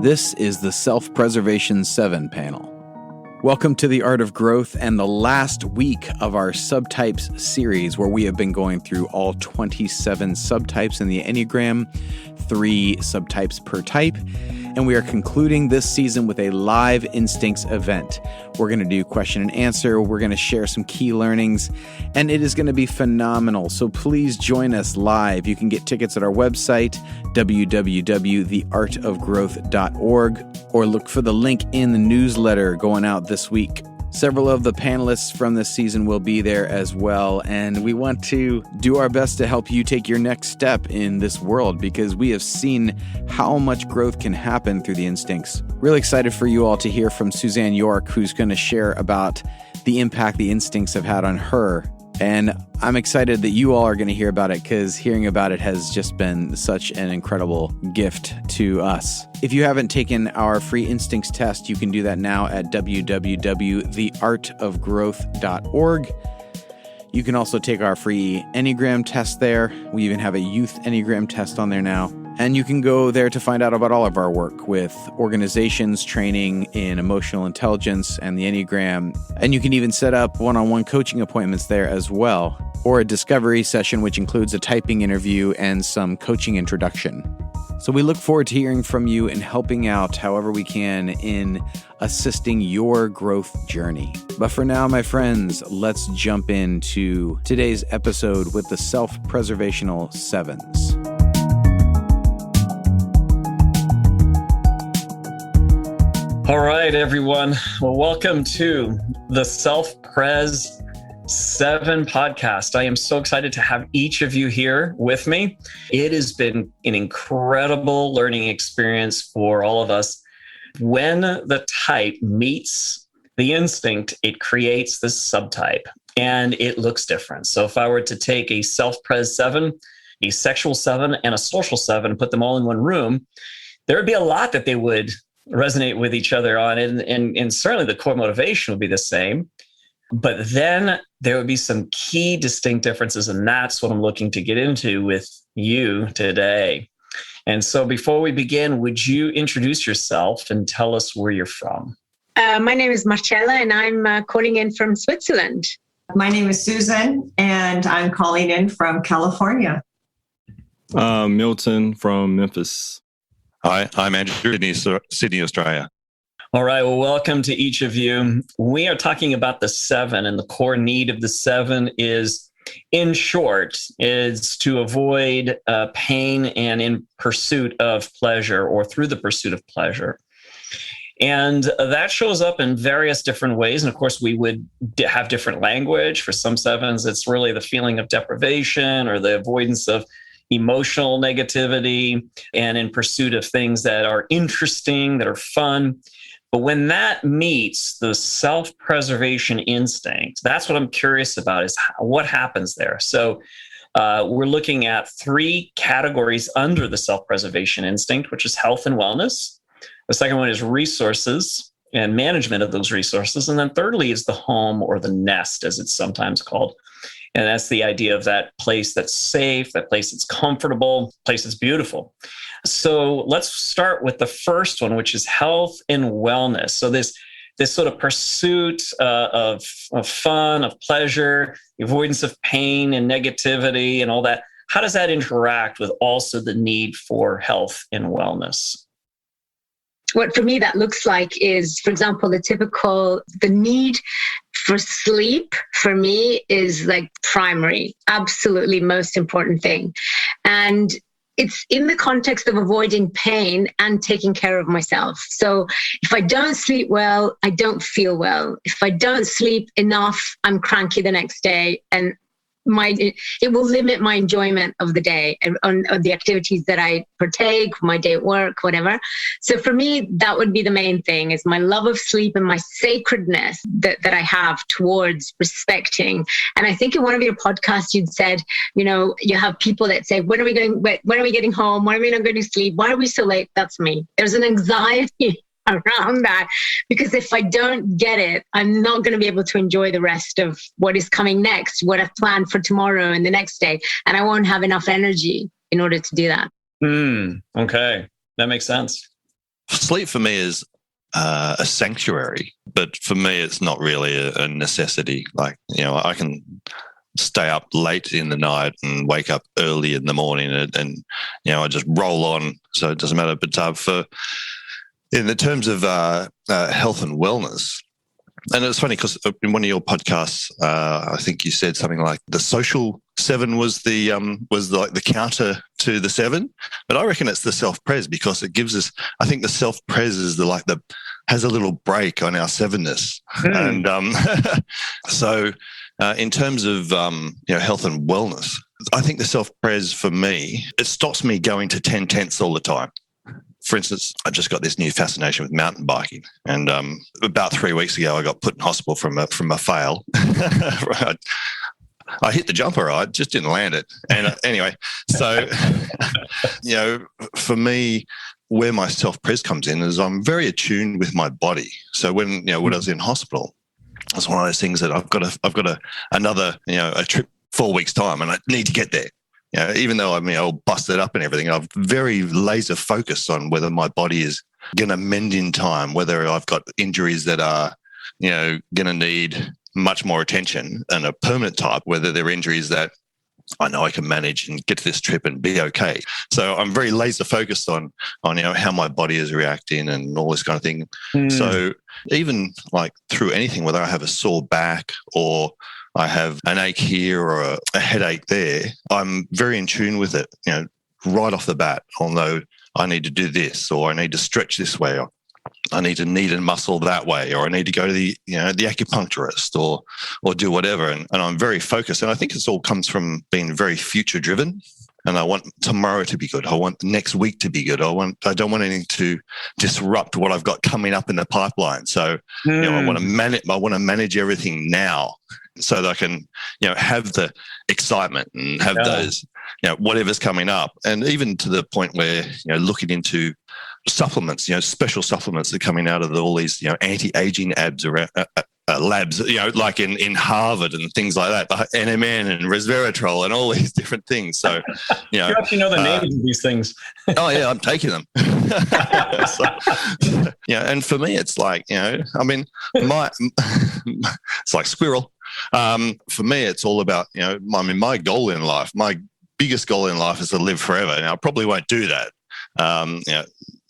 This is the Self-Preservation 7 panel. Welcome to the Art of Growth and the last week of our subtypes series, where we have been going through all 27 subtypes in the Enneagram, 3 subtypes per type, and we are concluding this season with a live instincts event. We're going to do question and answer, we're going to share some key learnings, and it is going to be phenomenal. So please join us live. You can get tickets at our website, www.theartofgrowth.org, or look for the link in the newsletter going out this week. Several of the panelists from this season will be there as well, and we want to do our best to help you take your next step in this world, because we have seen how much growth can happen through the instincts. Really excited for you all to hear from Suzanne York, who's going to share about the impact the instincts have had on her. And I'm excited that you all are going to hear about it, because hearing about it has just been such an incredible gift to us. If you haven't taken our free instincts test, you can do that now at www.theartofgrowth.org. You can also take our free Enneagram test there. We even have a youth Enneagram test on there now. And you can go there to find out about all of our work with organizations, training in emotional intelligence and the Enneagram. And you can even set up one-on-one coaching appointments there as well, or a discovery session, which includes a typing interview and some coaching introduction. So we look forward to hearing from you and helping out however we can in assisting your growth journey. But for now, my friends, let's jump into today's episode with the Self-Preservational Sevens. All right, everyone. Well, welcome to the Self-Pres 7 podcast. I am so excited to have each of you here with me. It has been an incredible learning experience for all of us. When the type meets the instinct, it creates this subtype, and it looks different. So if I were to take a Self-Pres 7, a Sexual 7, and a Social 7, and put them all in one room, there would be a lot that they would resonate with each other on, and certainly the core motivation would be the same. But then there would be some key distinct differences, and that's what I'm looking to get into with you today. And so before we begin, would you introduce yourself and tell us where you're from? My name is Marcella, and I'm calling in from Switzerland. My name is Susan, and I'm calling in from California. Milton from Memphis. Hi, I'm Andrew, Sydney, Australia. All right, well, welcome to each of you. We are talking about the 7, and the core need of the 7 is, in short, is to avoid pain and in pursuit of pleasure, or through the pursuit of pleasure. And that shows up in various different ways. And of course, we would have different language. For some 7s, it's really the feeling of deprivation or the avoidance of emotional negativity, and in pursuit of things that are interesting, that are fun. But when that meets the self-preservation instinct, that's what I'm curious about, is what happens there. So we're looking at 3 categories under the self-preservation instinct, which is health and wellness. The second one is resources and management of those resources. And then thirdly is the home, or the nest, as it's sometimes called. And that's the idea of that place that's safe, that place that's comfortable, place that's beautiful. So let's start with the first one, which is health and wellness. So this sort of pursuit of fun, of pleasure, the avoidance of pain and negativity and all that. How does that interact with also the need for health and wellness? What for me that looks like is, for example, the need for sleep for me is like primary, absolutely most important thing. And it's in the context of avoiding pain and taking care of myself. So if I don't sleep well, I don't feel well. If I don't sleep enough, I'm cranky the next day, and it will limit my enjoyment of the day and on the activities that I partake, my day at work, whatever. So for me, that would be the main thing, is my love of sleep and my sacredness that I have towards respecting. And I think in one of your podcasts, you'd said, you have people that say, when are we getting home? When are we not going to sleep? Why are we so late? That's me. There's an anxiety around that, because if I don't get it, I'm not going to be able to enjoy the rest of what is coming next, what I've planned for tomorrow and the next day. And I won't have enough energy in order to do that. Okay. That makes sense. Sleep for me is a sanctuary, but for me, it's not really a necessity. Like, I can stay up late in the night and wake up early in the morning and I just roll on. So it doesn't matter. But in the terms of health and wellness, and it's funny because in one of your podcasts, I think you said something like the social 7 was like the counter to the 7, but I reckon it's the self-pres because it gives us. I think the self-pres is has a little break on our 7-ness, and so in terms of health and wellness, I think the self-pres for me, it stops me going to 10 tenths all the time. For instance, I just got this new fascination with mountain biking, and about 3 weeks ago, I got put in hospital from a fail. I hit the jumper, right? Just didn't land it. And anyway, so for me, where my self-pres comes in is I'm very attuned with my body. So when I was in hospital, it's one of those things that I've got another a trip 4 weeks time, and I need to get there. Even though I'm all busted up and everything, I'm very laser focused on whether my body is going to mend in time, whether I've got injuries that are, going to need much more attention and a permanent type, whether they're injuries that I know I can manage and get to this trip and be okay. So I'm very laser focused on how my body is reacting and all this kind of thing. So even like through anything, whether I have a sore back or I have an ache here or a headache there, I'm very in tune with it, right off the bat. I'll know I need to do this, or I need to stretch this way, or I need to knead and muscle that way, or I need to go to the acupuncturist or do whatever. And I'm very focused. And I think it all comes from being very future driven. And I want tomorrow to be good. I want next week to be good. I don't want anything to disrupt what I've got coming up in the pipeline. So I want to manage everything now, so that I can, have the excitement and have those, whatever's coming up. And even to the point where, looking into supplements, special supplements that are coming out of all these, anti-aging labs, like in Harvard and things like that, NMN and resveratrol and all these different things. So, you actually know the names of these things. Oh yeah, I'm taking them. And for me, it's like, it's like squirrel. For me, it's all about, my goal in life, my biggest goal in life is to live forever. Now, I probably won't do that.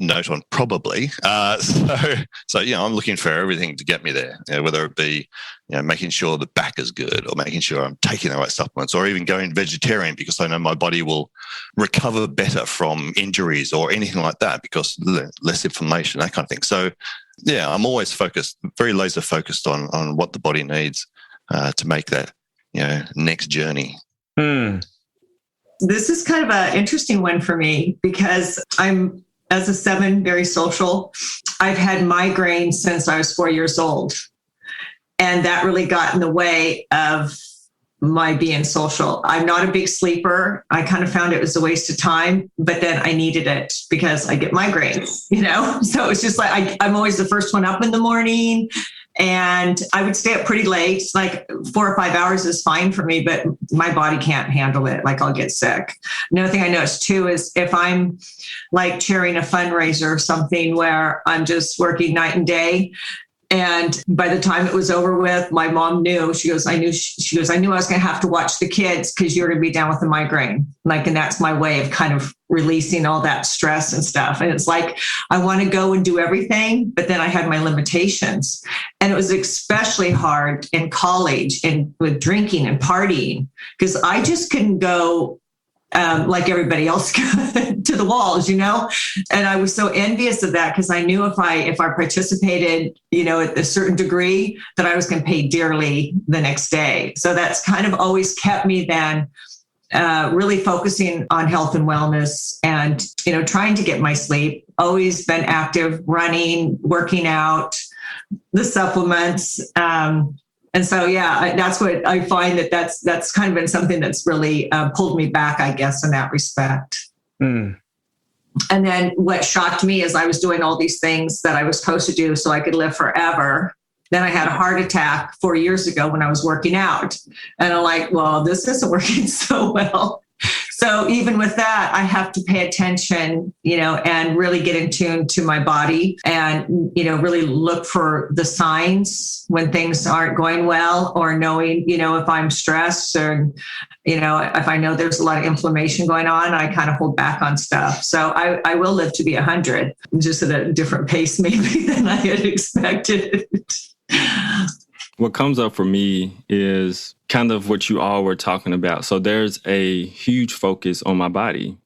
Note on probably. So I'm looking for everything to get me there, whether it be, making sure the back is good, or making sure I'm taking the right supplements, or even going vegetarian because I know my body will recover better from injuries or anything like that because less inflammation, that kind of thing. So, I'm always focused, very laser focused on what the body needs to make that, next journey. This is kind of an interesting one for me because I'm, as a 7, very social. I've had migraines since I was 4 years old. And that really got in the way of my being social. I'm not a big sleeper. I kind of found it was a waste of time, but then I needed it because I get migraines, So it's just like I'm always the first one up in the morning. And I would stay up pretty late, like 4 or 5 hours is fine for me, but my body can't handle it. Like I'll get sick. Another thing I noticed too is if I'm like chairing a fundraiser or something where I'm just working night and day, and by the time it was over with, my mom knew. She goes, I knew I was going to have to watch the kids because you're going to be down with a migraine. And that's my way of kind of releasing all that stress and stuff. And it's like, I want to go and do everything, but then I had my limitations. And it was especially hard in college and with drinking and partying because I just couldn't go like everybody else to the walls, And I was so envious of that because I knew if I participated, at a certain degree that I was going to pay dearly the next day. So that's kind of always kept me then really focusing on health and wellness and, trying to get my sleep, always been active, running, working out, the supplements, and so, that's what I find that's kind of been something that's really pulled me back, I guess, in that respect. And then what shocked me is I was doing all these things that I was supposed to do so I could live forever. Then I had a heart attack 4 years ago when I was working out. And I'm like, well, this isn't working so well. So even with that, I have to pay attention, and really get in tune to my body and, really look for the signs when things aren't going well, or knowing, if I'm stressed, or, if I know there's a lot of inflammation going on, I kind of hold back on stuff. So I will live to be 100, just at a different pace maybe than I had expected. What comes up for me is kind of what you all were talking about. So there's a huge focus on my body.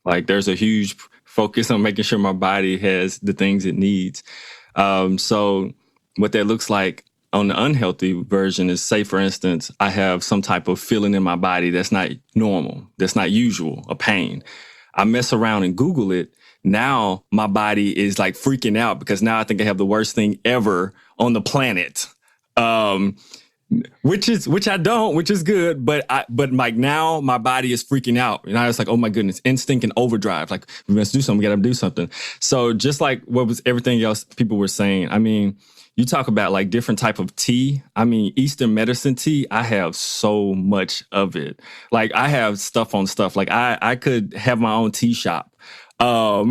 Like there's a huge focus on making sure my body has the things it needs. So what that looks like on the unhealthy version is, say, for instance, I have some type of feeling in my body that's not normal, that's not usual, a pain. I mess around and Google it. Now my body is like freaking out because now I think I have the worst thing ever on the planet. Which I don't, which is good, but like now my body is freaking out. And I was like, oh my goodness, instinct and overdrive. Like we must do something, we gotta do something. So just like what was everything else people were saying, I mean, you talk about like different type of tea. I mean, Eastern medicine tea, I have so much of it. Like I have stuff on stuff. Like I could have my own tea shop. How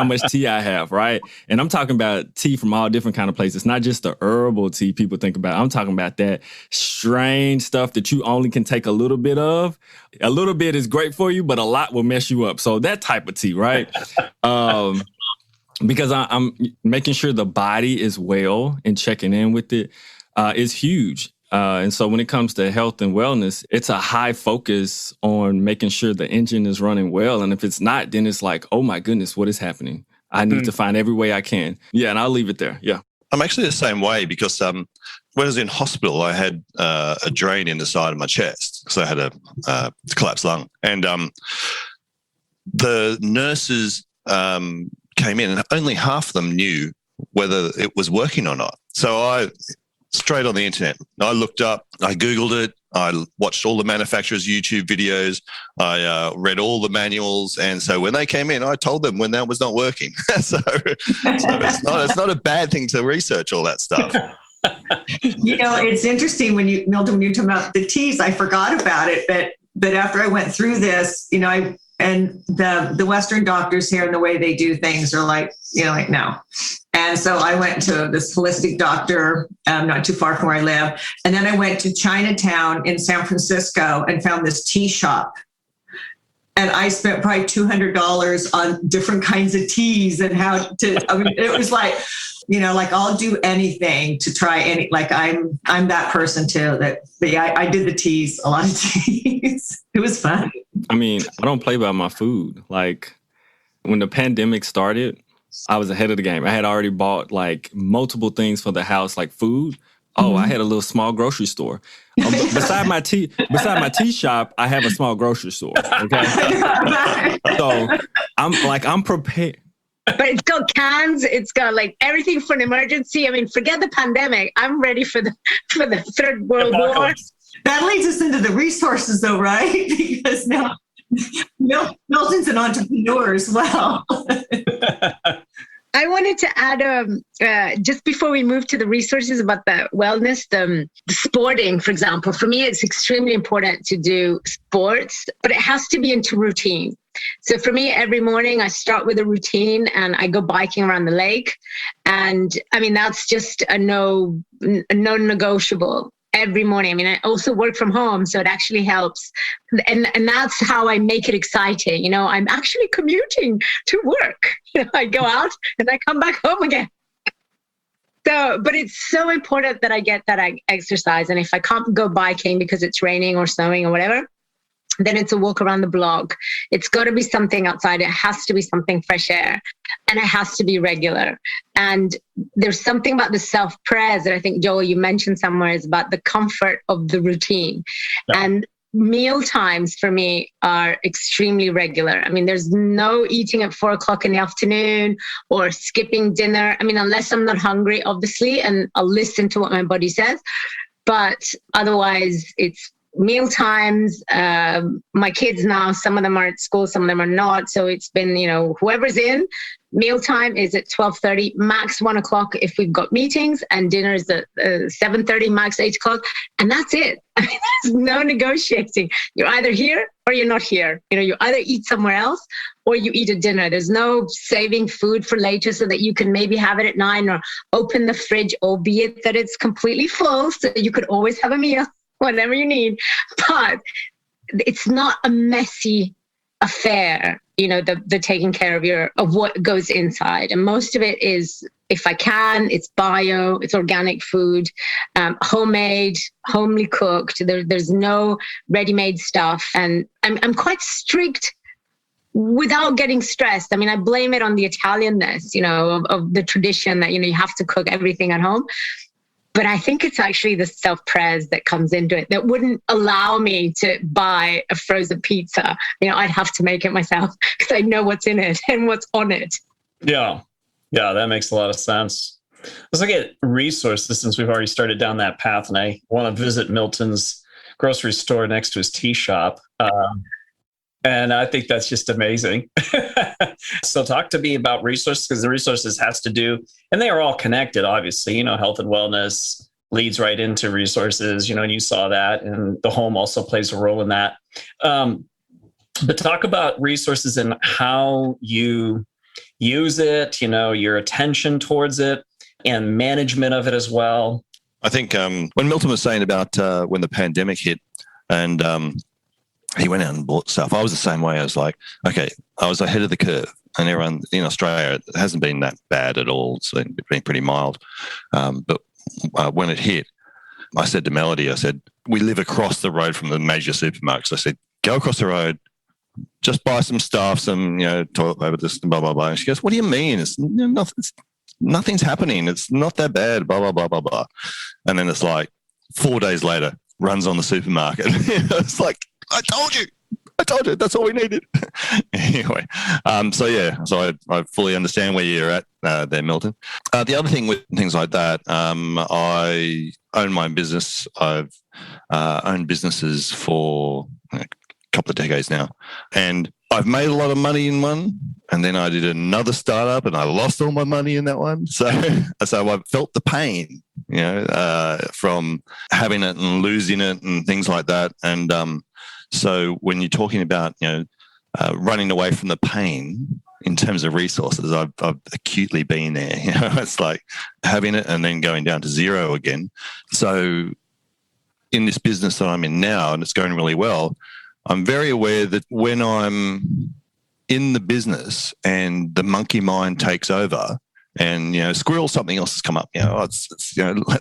much tea I have, right? And I'm talking about tea from all different kind of places, not just the herbal tea people think about. I'm talking about that strange stuff that you only can take a little bit of. A little bit is great for you, but a lot will mess you up. So that type of tea, right? Because I'm making sure the body is well and checking in with it is huge. And so when it comes to health and wellness, it's a high focus on making sure the engine is running well. And if it's not, then it's like, oh my goodness, what is happening? I need to find every way I can. Yeah, and I'll leave it there. Yeah. I'm actually the same way because when I was in hospital, I had a drain in the side of my chest. So I had a collapsed lung. And the nurses came in and only half of them knew whether it was working or not. So I straight on the internet, I looked up, I Googled it, I watched all the manufacturers' YouTube videos, I read all the manuals. And so when they came in, I told them when that was not working. so it's not a bad thing to research all that stuff. It's interesting when you talk about the teas, I forgot about it, but after I went through this, and the Western doctors here and the way they do things are like no. And so I went to this holistic doctor, not too far from where I live. And then I went to Chinatown in San Francisco and found this tea shop. And I spent probably $200 on different kinds of teas and it was like, I'll do anything to try I'm that person too, I did the teas, a lot of teas. It was fun. I mean, I don't play by my food. Like when the pandemic started, I was ahead of the game. I had already bought like multiple things for the house, like food. Oh, I had a little small grocery store. Beside my tea shop, I have a small grocery store. Okay, so I'm prepared. But it's got cans. It's got like everything for an emergency. I mean, forget the pandemic. I'm ready for the Third World War. That leads us into the resources, though, right? Because now Milton's an entrepreneur as well. I wanted to add, just before we move to the resources about the wellness, the sporting, for example. For me, it's extremely important to do sports, but it has to be into routine. So for me, every morning I start with a routine and I go biking around the lake. And I mean, that's just a non-negotiable. Every morning. I mean, I also work from home, so it actually helps. And that's how I make it exciting. I'm actually commuting to work. I go out and I come back home again. So, but it's so important that I get that exercise. And if I can't go biking because it's raining or snowing or whatever, then it's a walk around the block. It's got to be something outside. It has to be something fresh air, and it has to be regular. And there's something about the self-prayers that I think, Joel, you mentioned somewhere, is about the comfort of the routine. Yeah. And meal times for me are extremely regular. I mean, there's no eating at 4:00 in the afternoon or skipping dinner. I mean, unless I'm not hungry, obviously, and I'll listen to what my body says. But otherwise, it's meal times. My kids now, some of them are at school, some of them are not. So it's been, whoever's in, Mealtime is at 12:30, max 1 o'clock if we've got meetings, and dinner is at 7:30, max 8 o'clock. And that's it. I mean, there's no negotiating. You're either here or you're not here. You either eat somewhere else or you eat at dinner. There's no saving food for later so that you can maybe have it at 9 or open the fridge, albeit that it's completely full. So you could always have a meal whenever you need. But it's not a messy affair, the taking care of what goes inside. And most of it is, if I can, it's bio, it's organic food, homemade, homely cooked. There's no ready-made stuff. And I'm quite strict without getting stressed. I mean, I blame it on the Italianness, of the tradition that, you have to cook everything at home. But I think it's actually the self-pres that comes into it that wouldn't allow me to buy a frozen pizza. I'd have to make it myself because I know what's in it and what's on it. Yeah. Yeah, that makes a lot of sense. Let's look at resources since we've already started down that path. And I want to visit Milton's grocery store next to his tea shop. And I think that's just amazing. So talk to me about resources, because the resources has to do, and they are all connected, obviously, health and wellness leads right into resources, and you saw that, and the home also plays a role in that. But talk about resources and how you use it, your attention towards it and management of it as well. I think when Milton was saying about when the pandemic hit and he went out and bought stuff, I was the same way. I was like, okay, I was ahead of the curve. And everyone in Australia, it hasn't been that bad at all. It's been pretty mild. But when it hit, I said to Melody, I said, we live across the road from the major supermarkets. I said, go across the road, just buy some stuff, some, toilet paper, this, blah, blah, blah. And she goes, what do you mean? Nothing's happening. It's not that bad, blah, blah, blah, blah, blah. And then it's like 4 days later, runs on the supermarket. It's like, I told you, that's all we needed. Anyway, so I fully understand where you're at there, Milton. The other thing with things like that, I own my own business. I've owned businesses for a couple of decades now, and I've made a lot of money in one, and then I did another startup and I lost all my money in that one. So I felt the pain, from having it and losing it and things like that. And so when you're talking about, running away from the pain in terms of resources, I've acutely been there. It's like having it and then going down to zero again. So in this business that I'm in now, and it's going really well, I'm very aware that when I'm in the business and the monkey mind takes over, and squirrel, something else has come up.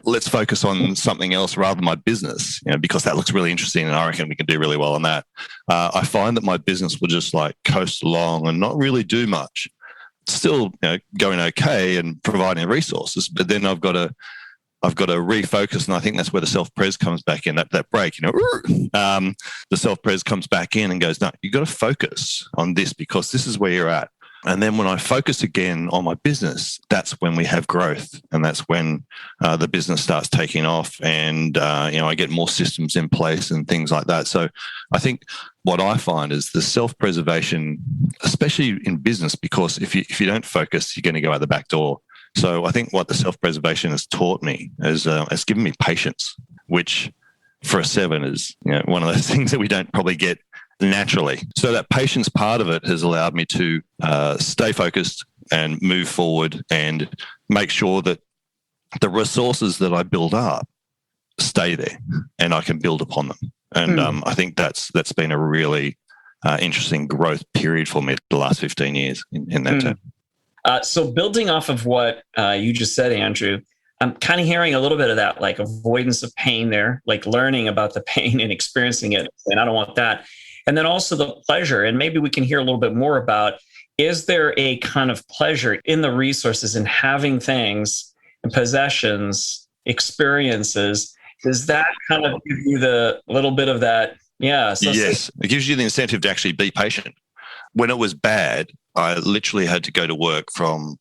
Let's focus on something else rather than my business. Because that looks really interesting, and I reckon we can do really well on that. I find that my business will just like coast along and not really do much. Still, going okay and providing resources, but then I've got to refocus, and I think that's where the self-pres comes back in. That break, the self-pres comes back in and goes, no, you've got to focus on this because this is where you're at. And then when I focus again on my business, that's when we have growth, and that's when the business starts taking off, and I get more systems in place and things like that. So I think what I find is the self-preservation, especially in business, because if you don't focus, you're going to go out the back door. So I think what the self-preservation has taught me is it's given me patience, which for a 7 is one of those things that we don't probably get naturally. So that patience part of it has allowed me to stay focused and move forward and make sure that the resources that I build up stay there and I can build upon them. And I think that's been a really interesting growth period for me the last 15 years in that term. So building off of what you just said, Andrew, I'm kind of hearing a little bit of that, like avoidance of pain there, like learning about the pain and experiencing it. And I don't want that. And then also the pleasure. And maybe we can hear a little bit more about, is there a kind of pleasure in the resources and having things and possessions, experiences? Does that kind of give you the little bit of that? Yeah. Yes. It gives you the incentive to actually be patient. When it was bad, I literally had to go to work from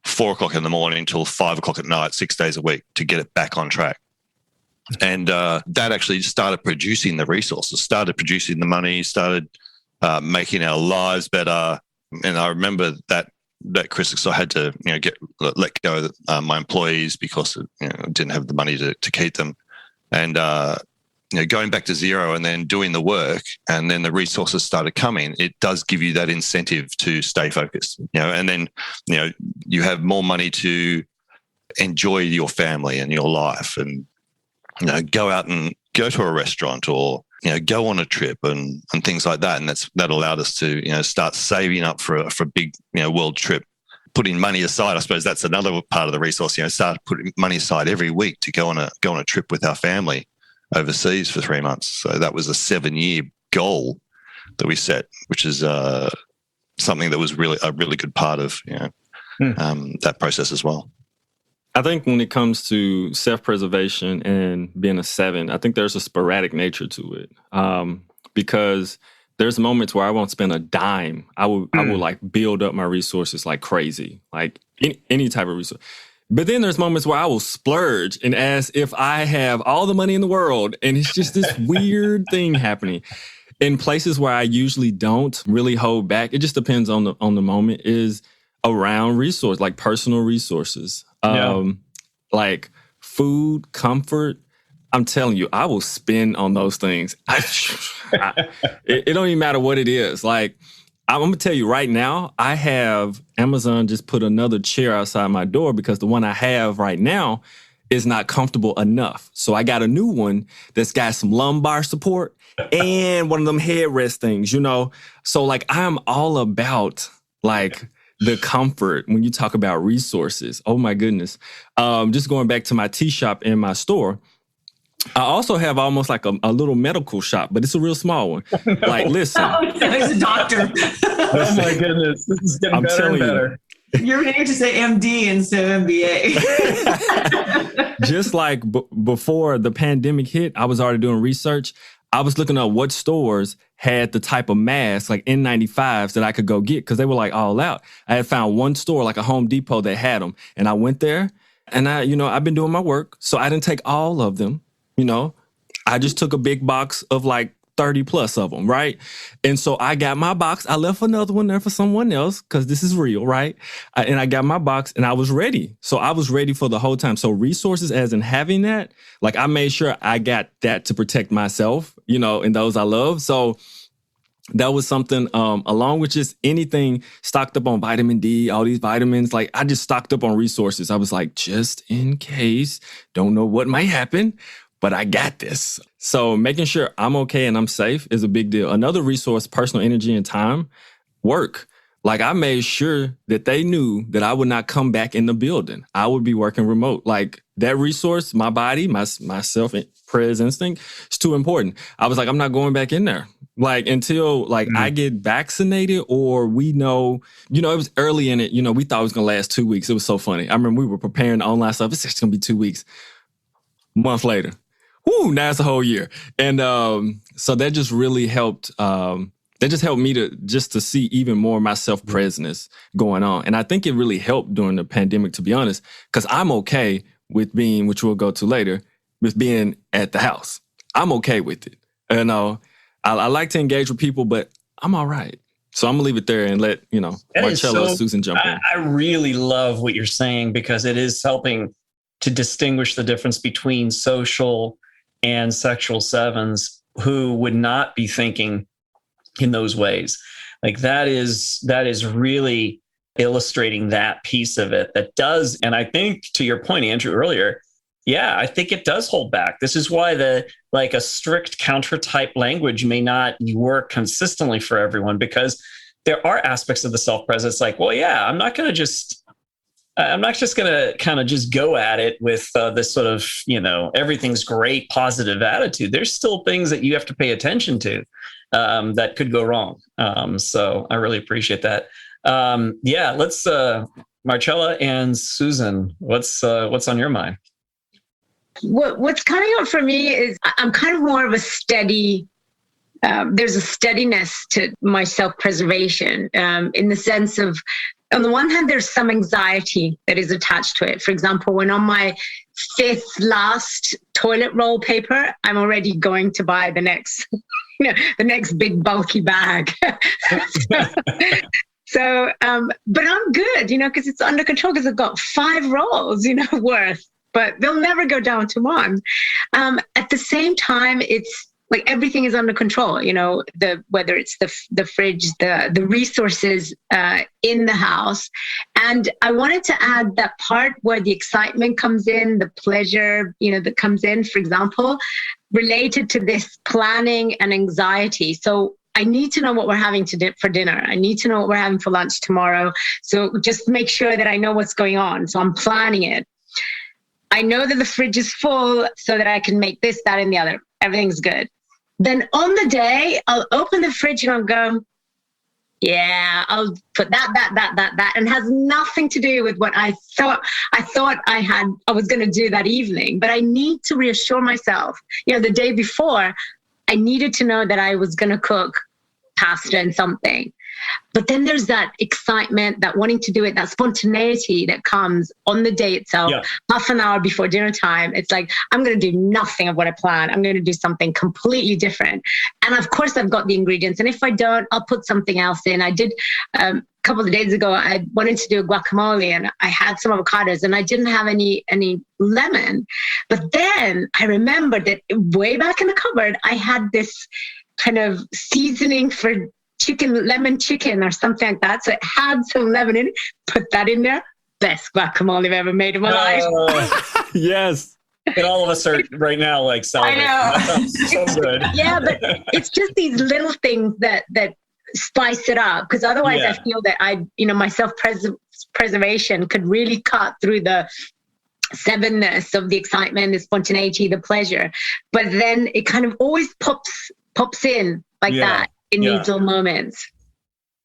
4 o'clock in the morning till 5 o'clock at night, 6 days a week to get it back on track. And that actually started producing the resources, started producing the money, started making our lives better. And I remember that that Christmas, I had to, let go of my employees because I didn't have the money to keep them, and going back to zero and then doing the work, and then the resources started coming. It does give you that incentive to stay focused, and then you have more money to enjoy your family and your life, and go out and go to a restaurant or go on a trip and things like that. And that allowed us to start saving up for a big world trip, putting money aside. I suppose that's another part of the resource. Start putting money aside every week to go on a trip with our family overseas for 3 months. So that was a 7-year goal that we set, which is something that was really a really good part of that process as well. I think when it comes to self-preservation and being a 7, I think there's a sporadic nature to it, because there's moments where I won't spend a dime. I will like build up my resources like crazy, like any type of resource. But then there's moments where I will splurge and as if I have all the money in the world, and it's just this weird thing happening. In places where I usually don't really hold back, it just depends on the moment, is around resource, like personal resources. Like food, comfort. I'm telling you, I will spend on those things. It don't even matter what it is. Like, I'm going to tell you right now, I have Amazon just put another chair outside my door because the one I have right now is not comfortable enough. So I got a new one that's got some lumbar support and one of them headrest things, So like, I'm all about like the comfort when you talk about resources. Oh my goodness. Just going back to my tea shop in my store, I also have almost like a little medical shop, but it's a real small one. Like, listen. He's a doctor. Oh my goodness. This is getting better and better. You're going to say MD instead of MBA. Just like before the pandemic hit, I was already doing research. I was looking up what stores had the type of masks, like N95s, that I could go get because they were like all out. I had found one store, like a Home Depot, that had them. And I went there and I've been doing my work. So I didn't take all of them. I just took a big box of like 30 plus of them, right? And so I got my box. I left another one there for someone else because this is real, right? And I got my box and I was ready. So I was ready for the whole time. So resources, as in having that, like I made sure I got that to protect myself, and those I love. So that was something, along with just anything stocked up on vitamin D, all these vitamins. Like I just stocked up on resources. I was like, just in case, don't know what might happen, but I got this. So making sure I'm okay and I'm safe is a big deal. Another resource, personal energy and time, work. Like I made sure that they knew that I would not come back in the building. I would be working remote. Like that resource, my body, my self-pres instinct, is too important. I was like, I'm not going back in there. Like until like I get vaccinated or we know, it was early in it. We thought it was going to last 2 weeks. It was so funny. I remember we were preparing the online stuff. It's just going to be 2 weeks. A month later. Woo, now it's a whole year. And so that just really helped. That just helped me to see even more of my self-presence going on. And I think it really helped during the pandemic, to be honest, because I'm okay with being, which we'll go to later, with being at the house. I'm okay with it. I like to engage with people, but I'm all right. So I'm going to leave it there and let, Marcella, Susan jump in. I really love what you're saying because it is helping to distinguish the difference between social and sexual 7s who would not be thinking in those ways. Like that is really illustrating that piece of it that does. And I think to your point, Andrew, earlier, I think it does hold back. This is why a strict counter type language may not work consistently for everyone, because there are aspects of the self-presence like, I'm not just going to kind of just go at it with this sort of, everything's great, positive attitude. There's still things that you have to pay attention to that could go wrong. So I really appreciate that. Let's, Marcella and Susan, what's on your mind? What's coming up for me is I'm kind of more of a steady, there's a steadiness to my self-preservation in the sense of, on the one hand, there's some anxiety that is attached to it. For example, when on my 5th last toilet roll paper, I'm already going to buy the next, the next big bulky bag. So, but I'm good, because it's under control because I've got 5 rolls, worth, but they'll never go down to 1. At the same time, it's like everything is under control, whether it's the fridge, the resources in the house. And I wanted to add that part where the excitement comes in, the pleasure, that comes in, for example, related to this planning and anxiety. So I need to know what we're having for dinner. I need to know what we're having for lunch tomorrow. So just make sure that I know what's going on. So I'm planning it. I know that the fridge is full so that I can make this, that, and the other. Everything's good. Then on the day, I'll open the fridge and I'll go, yeah, I'll put that, and it has nothing to do with what I thought I was going to do that evening. But I need to reassure myself, the day before, I needed to know that I was going to cook pasta and something. But then there's that excitement, that wanting to do it, that spontaneity that comes on the day itself, half an hour before dinner time. It's like, I'm going to do nothing of what I planned. I'm going to do something completely different. And of course, I've got the ingredients. And if I don't, I'll put something else in. I did a couple of days ago, I wanted to do a guacamole and I had some avocados and I didn't have any lemon. But then I remembered that way back in the cupboard, I had this kind of seasoning for lemon chicken or something like that. So it had some lemon in it. Put that in there. Best guacamole I've ever made in my life. Yes. And all of us are right now like celebrating. I know. That sounds so good. Yeah, but it's just these little things that spice it up. Because otherwise I feel that my self-preservation could really cut through the sevenness of the excitement, the spontaneity, the pleasure. But then it kind of always pops in like that. In these little moments.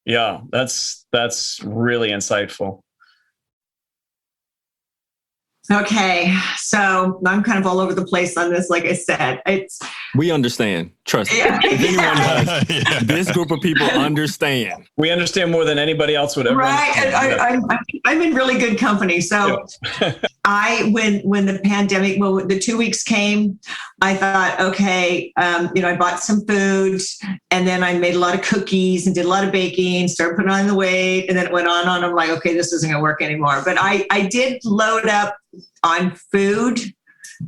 Yeah, that's really insightful. Okay, so I'm kind of all over the place on this. Like I said, we understand. Trust me. Yeah. If anyone does, this group of people understand. We understand more than anybody else would ever. Right, I'm in really good company. So, when the pandemic, the 2 weeks came, I thought, okay, I bought some food, and then I made a lot of cookies and did a lot of baking, started putting on the weight, and then it went on. I'm like, okay, this isn't going to work anymore. But I did load up on food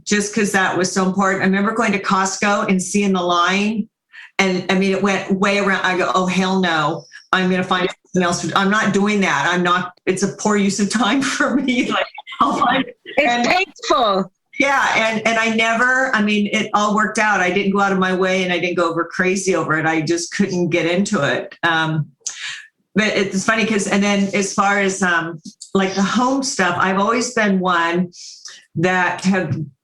just because that was so important. I remember going to Costco and seeing the line, and it went way around. I go, oh, hell no. I'm going to find something else. I'm not doing that. It's a poor use of time for me. Like, I'll find it. It's painful. Yeah. And it all worked out. I didn't go out of my way and I didn't go over crazy over it. I just couldn't get into it. But it's funny because, and then as far as like the home stuff, I've always been one that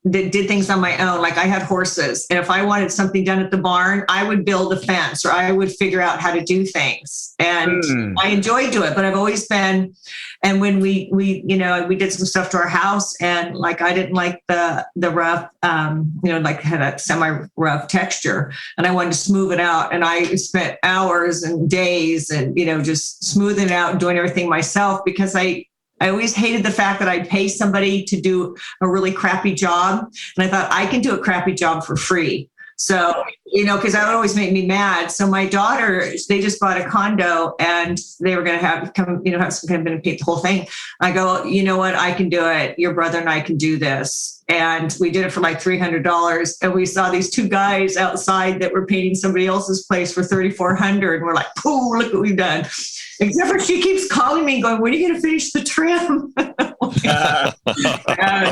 did things on my own. Like I had horses, and if I wanted something done at the barn, I would build a fence or I would figure out how to do things. And I enjoyed doing it, but I've always been, and when we did some stuff to our house, and like, I didn't like the rough, like had a semi-rough texture, and I wanted to smooth it out. And I spent hours and days and, just smoothing it out and doing everything myself, because I always hated the fact that I'd pay somebody to do a really crappy job. And I thought I can do a crappy job for free. So, because that would always make me mad. So my daughter, they just bought a condo and they were going to have some kind of pay the whole thing. I go, you know what? I can do it. Your brother and I can do this. And we did it for like $300. And we saw these 2 guys outside that were painting somebody else's place for $3,400. And we're like, oh, look what we've done. Except for she keeps calling me going, when are you going to finish the trim? Oh,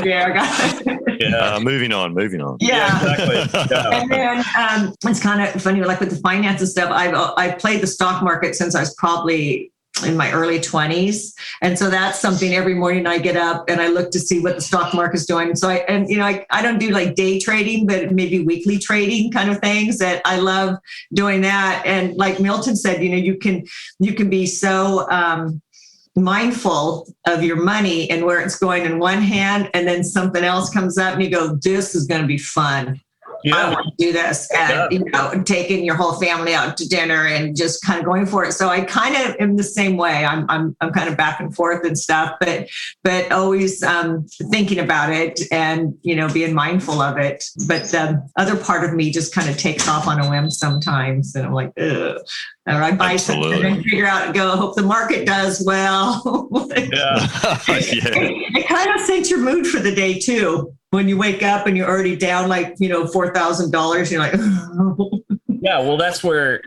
dear God. Moving on. Yeah, exactly. Yeah. And then it's kind of funny, like with the finance and stuff, I've played the stock market since I was probably in my early 20s. And so that's something every morning I get up and I look to see what the stock market is doing. So I don't do like day trading, but maybe weekly trading kind of things that I love doing that. And like Milton said, you can be so mindful of your money and where it's going in one hand, and then something else comes up and you go, this is going to be fun. I want to do this, and taking your whole family out to dinner and just kind of going for it. So I kind of am the same way. I'm kind of back and forth and stuff, but always thinking about it and being mindful of it. But the other part of me just kind of takes off on a whim sometimes, and I'm like, ugh. Or I buy something and figure out and go, hope the market does well. It kind of sets your mood for the day too. When you wake up and you're already down like, $4,000, you're like, oh. Yeah, well, that's where,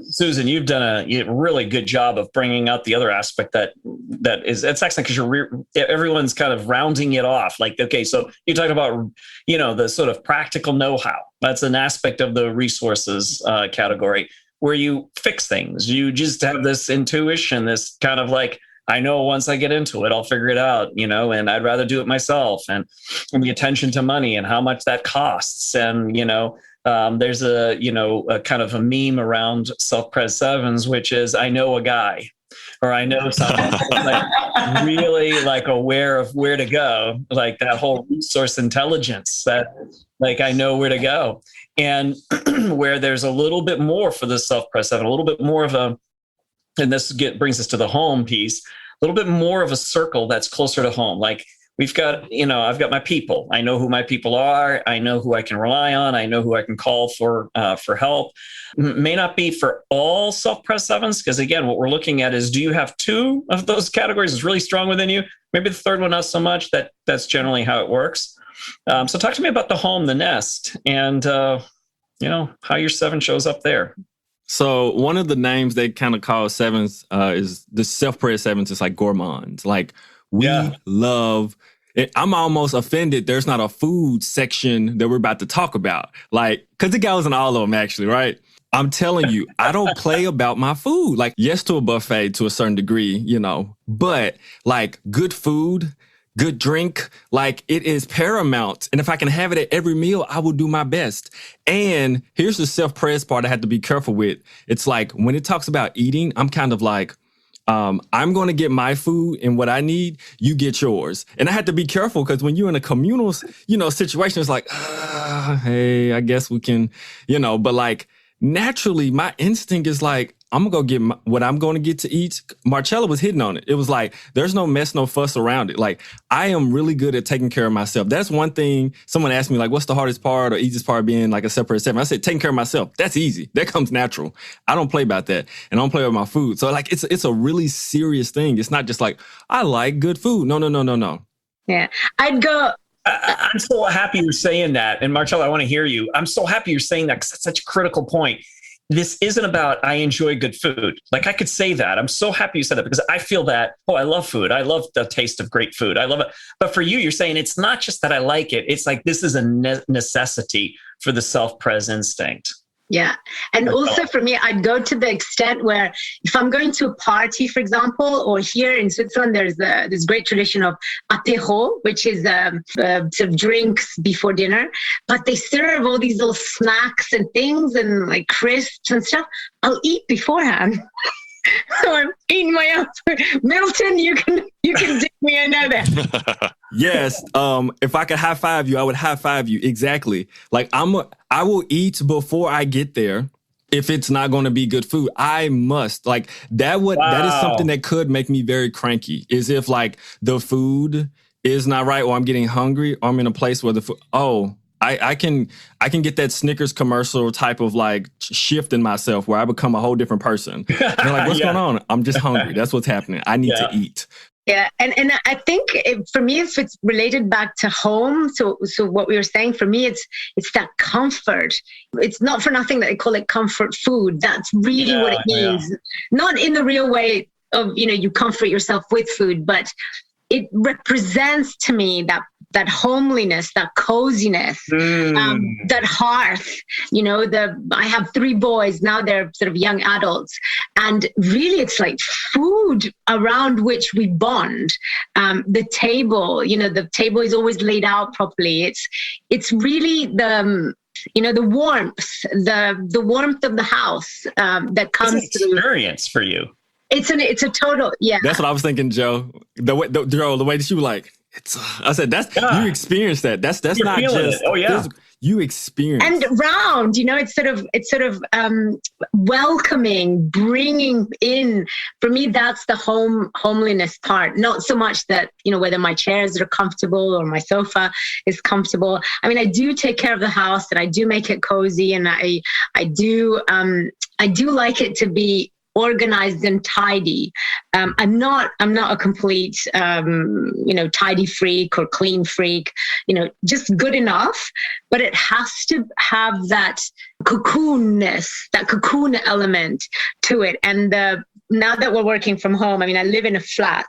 Susan, you've done a really good job of bringing out the other aspect that's excellent, because everyone's kind of rounding it off. Like, okay, so you talked about, the sort of practical know-how. That's an aspect of the resources category where you fix things. You just have this intuition, this kind of like, I know once I get into it, I'll figure it out, and I'd rather do it myself, and the attention to money and how much that costs. And, there's a kind of a meme around self-pres sevens, which is, I know a guy, or I know someone like really like aware of where to go, like that whole resource intelligence that like, I know where to go. And where there's a little bit more for the self-pres seven, a little bit more of and this brings us to the home piece, a little bit more of a circle that's closer to home. Like we've got, I've got my people. I know who my people are. I know who I can rely on. I know who I can call for help. May not be for all self-pres sevens, because again, what we're looking at is, do you have two of those categories is really strong within you? Maybe the third one not so much. That's generally how it works. So talk to me about the home, the nest, and how your seven shows up there. So one of the names they kind of call sevens is the self-pres sevens. It's like gourmands. Like we love it. I'm almost offended there's not a food section that we're about to talk about. Like, because it goes in all of them actually, right? I'm telling you, I don't play about my food. Like, yes, to a buffet to a certain degree, but like good food, good drink, like it is paramount. And if I can have it at every meal, I will do my best. And here's the self-pres part I have to be careful with. It's like when it talks about eating, I'm kind of like, I'm going to get my food and what I need, you get yours. And I have to be careful because when you're in a communal, situation, it's like, hey, I guess we can, but like naturally my instinct is like, I'm going to go get what I'm going to get to eat. Marcella was hitting on it. It was like, there's no mess, no fuss around it. Like, I am really good at taking care of myself. That's one thing. Someone asked me, like, what's the hardest part or easiest part of being like a separate seven? I said, taking care of myself. That's easy. That comes natural. I don't play about that. And I don't play with my food. So, like, it's a really serious thing. It's not just like, I like good food. No. Yeah. I'd go... I'm so happy you're saying that. And Marcella, I want to hear you. I'm so happy you're saying that because that's such a critical point. This isn't about I enjoy good food. Like I could say that. I'm so happy you said that because I feel that, I love food. I love the taste of great food. I love it. But for you, you're saying it's not just that I like it. It's like this is a necessity for the self-pres instinct. Yeah. And also for me, I'd go to the extent where if I'm going to a party, for example, or here in Switzerland, there's this great tradition of apéro, which is sort of drinks before dinner, but they serve all these little snacks and things and like crisps and stuff. I'll eat beforehand. So I'm eating my own. Milton, you can dig me another. Yes. If I could high five you, I would high five you. Exactly. Like I will eat before I get there. If it's not going to be good food, I must like that. That is something that could make me very cranky is if like the food is not right or I'm getting hungry or I'm in a place where the food, I can get that Snickers commercial type of like shift in myself where I become a whole different person. And I'm like, what's going on? I'm just hungry. That's what's happening. I need to eat. Yeah. And I think for me, if it's related back to home, so what we were saying, for me, it's that comfort. It's not for nothing that they call it comfort food. That's really what it means. Not in the real way of, you comfort yourself with food, but it represents to me that homeliness, that coziness, that hearth. I have 3 boys now; they're sort of young adults, and really, it's like food around which we bond. The table, the table is always laid out properly. It's really the warmth, the warmth of the house that comes it's an experience for you. It's a total, That's what I was thinking, Joe. The way that you were like, I said, you experienced that. That's not just, you experience. And round, it's sort of welcoming, bringing in. For me, that's the homeliness part. Not so much that, whether my chairs are comfortable or my sofa is comfortable. I mean, I do take care of the house and I do make it cozy, and I do like it to be organized and tidy. I'm not a complete, tidy freak or clean freak, just good enough, but it has to have that cocoonness, that cocoon element to it. And now that we're working from home, I mean, I live in a flat,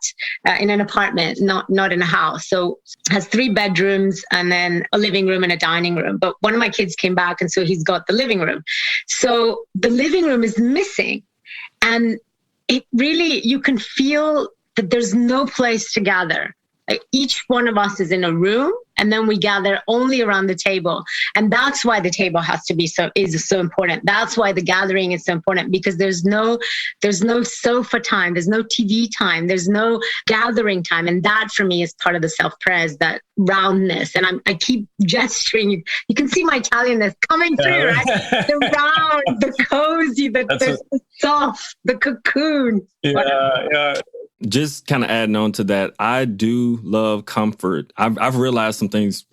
in an apartment, not in a house. So it has 3 bedrooms and then a living room and a dining room. But one of my kids came back, and so he's got the living room. So the living room is missing. And it really, you can feel that there's no place to gather. Like each one of us is in a room, and then we gather only around the table. And that's why the table is so important. That's why the gathering is so important, because there's no sofa time, there's no TV time, there's no gathering time. And that for me is part of the self-pres, that roundness. And I keep gesturing. You can see my Italianness coming through, right? The round, the cozy, the soft, the cocoon. Yeah. Just kind of adding on to that, I do love comfort. I've realized some things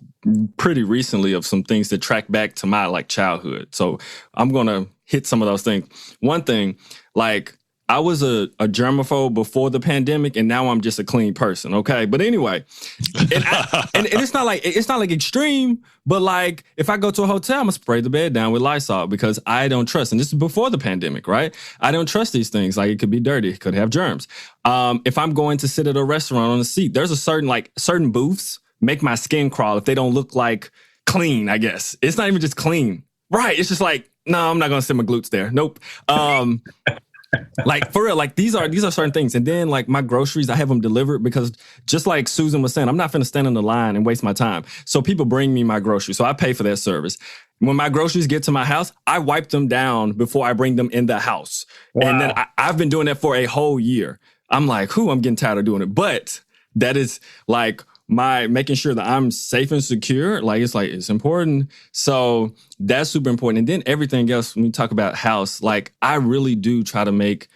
pretty recently of some things that track back to my childhood. So I'm going to hit some of those things. One thing, I was a germaphobe before the pandemic, and now I'm just a clean person. Okay. But anyway, and it's not like extreme, but if I go to a hotel, I'm gonna spray the bed down with Lysol because I don't trust. And this is before the pandemic, right? I don't trust these things. It could be dirty. It could have germs. If I'm going to sit at a restaurant on a seat, there's a certain booths make my skin crawl if they don't look clean, I guess. It's not even just clean. Right. It's just no, I'm not going to sit my glutes there. Nope. For real, these are certain things. And then my groceries, I have them delivered because just like Susan was saying, I'm not finna stand in the line and waste my time. So people bring me my groceries. So I pay for that service. When my groceries get to my house, I wipe them down before I bring them in the house. Wow. And then I've been doing that for a whole year. I'm I'm getting tired of doing it. But that is my making sure that I'm safe and secure. It's important. So that's super important. And then everything else, when we talk about house, I really do try to make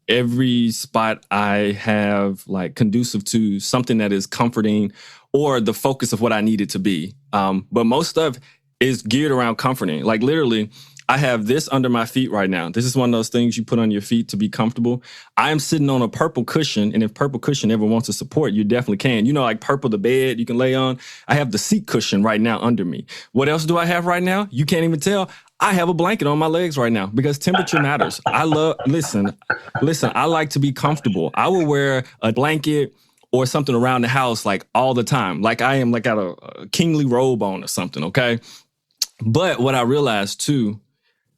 every spot I have conducive to something that is comforting or the focus of what I need it to be. But most stuff is geared around comforting. Literally, I have this under my feet right now. This is one of those things you put on your feet to be comfortable. I am sitting on a purple cushion, and if purple cushion ever wants to support, you definitely can. Purple the bed you can lay on. I have the seat cushion right now under me. What else do I have right now? You can't even tell. I have a blanket on my legs right now because temperature matters. Listen, I like to be comfortable. I will wear a blanket or something around the house all the time. I am got a kingly robe on or something, okay? But what I realized too,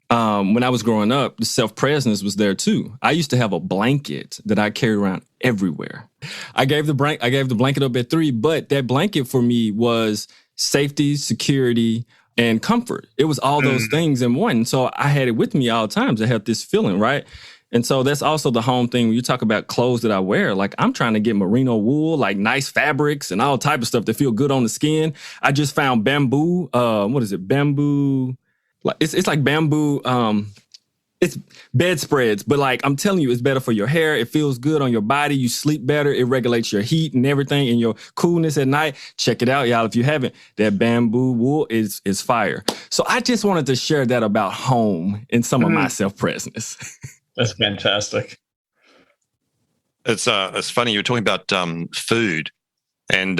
when I was growing up, the self-presence was there too. I used to have a blanket that I carried around everywhere. I gave the blanket up at 3, but that blanket for me was safety, security, and comfort. It was all those things in one. So I had it with me all the time to have this feeling, right? And so that's also the home thing. When you talk about clothes that I wear, I'm trying to get merino wool, nice fabrics and all type of stuff that feel good on the skin. I just found bamboo. What is it? Bamboo. It's like bamboo. It's bedspreads, but I'm telling you, it's better for your hair. It feels good on your body. You sleep better. It regulates your heat and everything and your coolness at night. Check it out, y'all. If you haven't, that bamboo wool is fire. So I just wanted to share that about home and some of my self-presence. That's fantastic. It's funny. You were talking about food. And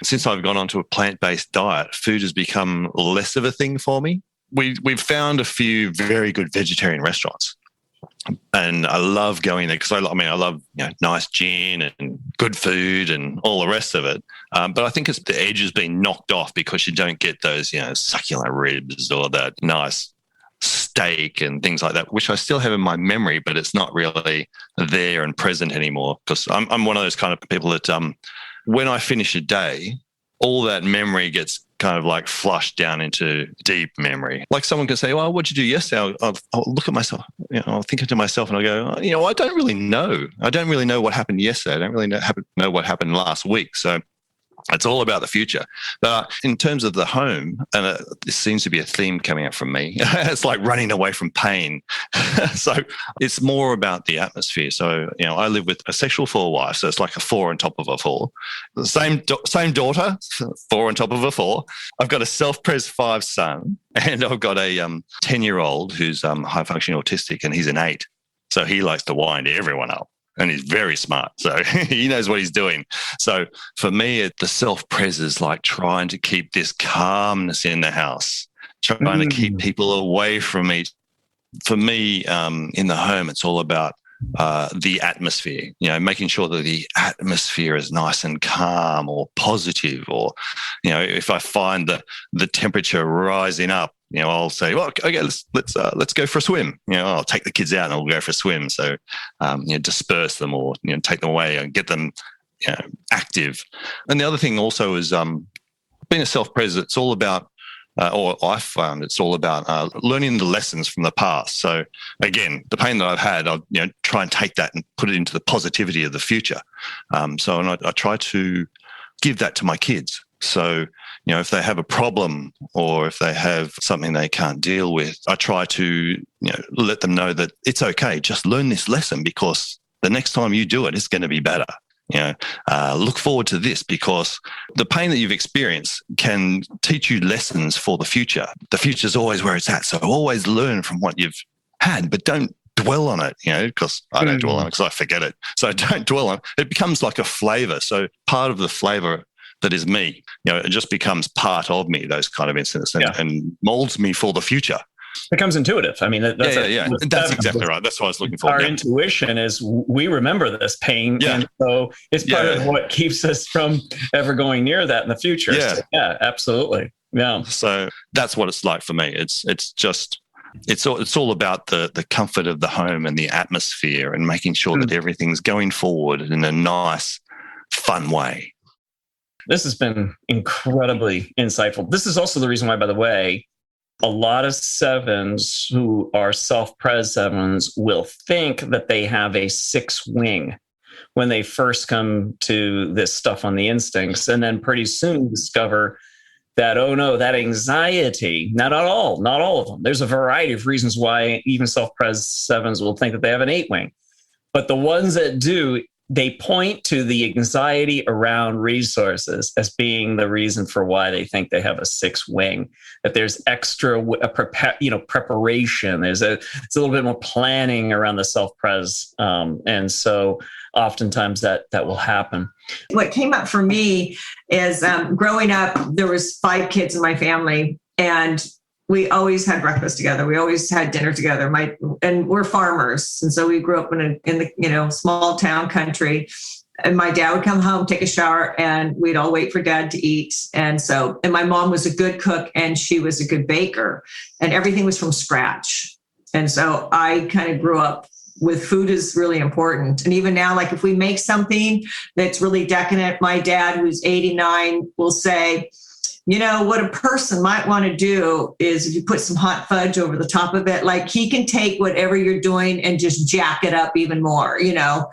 since I've gone onto a plant-based diet, food has become less of a thing for me. We've found a few very good vegetarian restaurants, and I love going there because I love nice gin and good food and all the rest of it. But I think the edge has been knocked off because you don't get those succulent ribs or that nice steak and things like that, which I still have in my memory, but it's not really there and present anymore because I'm one of those kind of people that when I finish a day, all that memory gets kind of flushed down into deep memory. Someone can say, well, what'd you do yesterday? I'll look at myself, I'll think to myself and I'll go, I don't really know. I don't really know what happened yesterday. I don't really know what happened last week. So It's all about the future. But in terms of the home, and this seems to be a theme coming up from me, it's like running away from pain. So it's more about the atmosphere. So, I live with a sexual 4 wife, so it's like a 4 on top of a 4. The same daughter, 4 on top of a 4. I've got a self-pres 5 son, and I've got a 10-year-old who's high-functioning autistic, and he's an 8. So he likes to wind everyone up. And he's very smart. So he knows what he's doing. So for me, the self-pres is like trying to keep this calmness in the house, trying to keep people away from each. For me, in the home, it's all about the atmosphere, making sure that the atmosphere is nice and calm or positive, or, if I find the temperature rising up, I'll say, well, okay, let's go for a swim. I'll take the kids out and we'll go for a swim. So, disperse them or, take them away and get them, active. And the other thing also is being a self-pres, it's all about, or I found it's all about learning the lessons from the past. So again, the pain that I've had, I'll try and take that and put it into the positivity of the future. And I try to give that to my kids. So, if they have a problem or if they have something they can't deal with, I try to, let them know that it's okay. Just learn this lesson, because the next time you do it, it's going to be better. Look forward to this, because the pain that you've experienced can teach you lessons for the future. The future is always where it's at. So always learn from what you've had, but don't dwell on it, because I don't dwell on it because I forget it. So don't dwell on it. It becomes like a flavor. So part of the flavor that is me, it just becomes part of me, those kind of incidents, and molds me for the future. Becomes intuitive. I mean, that's exactly right. That's what I was looking for. Our intuition is we remember this pain, and so it's part of what keeps us from ever going near that in the future. Yeah, so, absolutely. Yeah. So that's what it's like for me. It's all about the comfort of the home and the atmosphere, and making sure that everything's going forward in a nice, fun way. This has been incredibly insightful. This is also the reason why, by the way, a lot of 7s who are self-pres 7s will think that they have a 6 wing when they first come to this stuff on the instincts, and then pretty soon discover that, oh no, that anxiety, not all of them. There's a variety of reasons why even self-pres 7s will think that they have an 8 wing. But the ones that do, they point to the anxiety around resources as being the reason for why they think they have a 6 wing, that there's extra preparation. It's a little bit more planning around the self-pres. And so oftentimes that will happen. What came up for me is growing up, there was 5 kids in my family, and we always had breakfast together. We always had dinner together. And we're farmers. And so we grew up in the small town country. And my dad would come home, take a shower, and we'd all wait for dad to eat. And my mom was a good cook, and she was a good baker, and everything was from scratch. And so I kind of grew up with food is really important. And even now, like if we make something that's really decadent, my dad, who's 89, will say, what a person might want to do is if you put some hot fudge over the top of it, like he can take whatever you're doing and just jack it up even more, and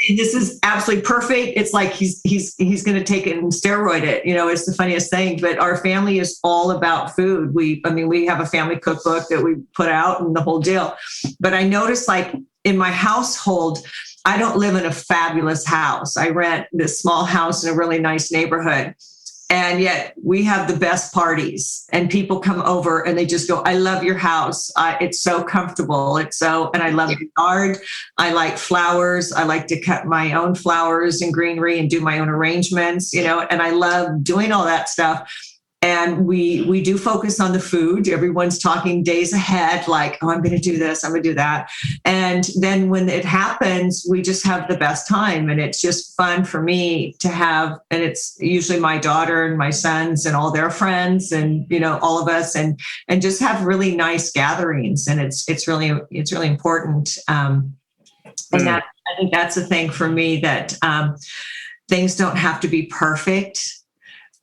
this is absolutely perfect. It's like he's going to take it and steroid it. It's the funniest thing, but our family is all about food. We have a family cookbook that we put out and the whole deal. But I noticed, like in my household, I don't live in a fabulous house. I rent this small house in a really nice neighborhood. And yet we have the best parties, and people come over and they just go, I love your house. It's so comfortable. And I love the yard. I like flowers. I like to cut my own flowers and greenery and do my own arrangements, and I love doing all that stuff. And we do focus on the food. Everyone's talking days ahead, like, oh, I'm going to do this, I'm going to do that. And then when it happens, we just have the best time. And it's just fun for me to have, and it's usually my daughter and my sons and all their friends and, all of us, and just have really nice gatherings. And it's really important. And that, I think that's the thing for me, that things don't have to be perfect,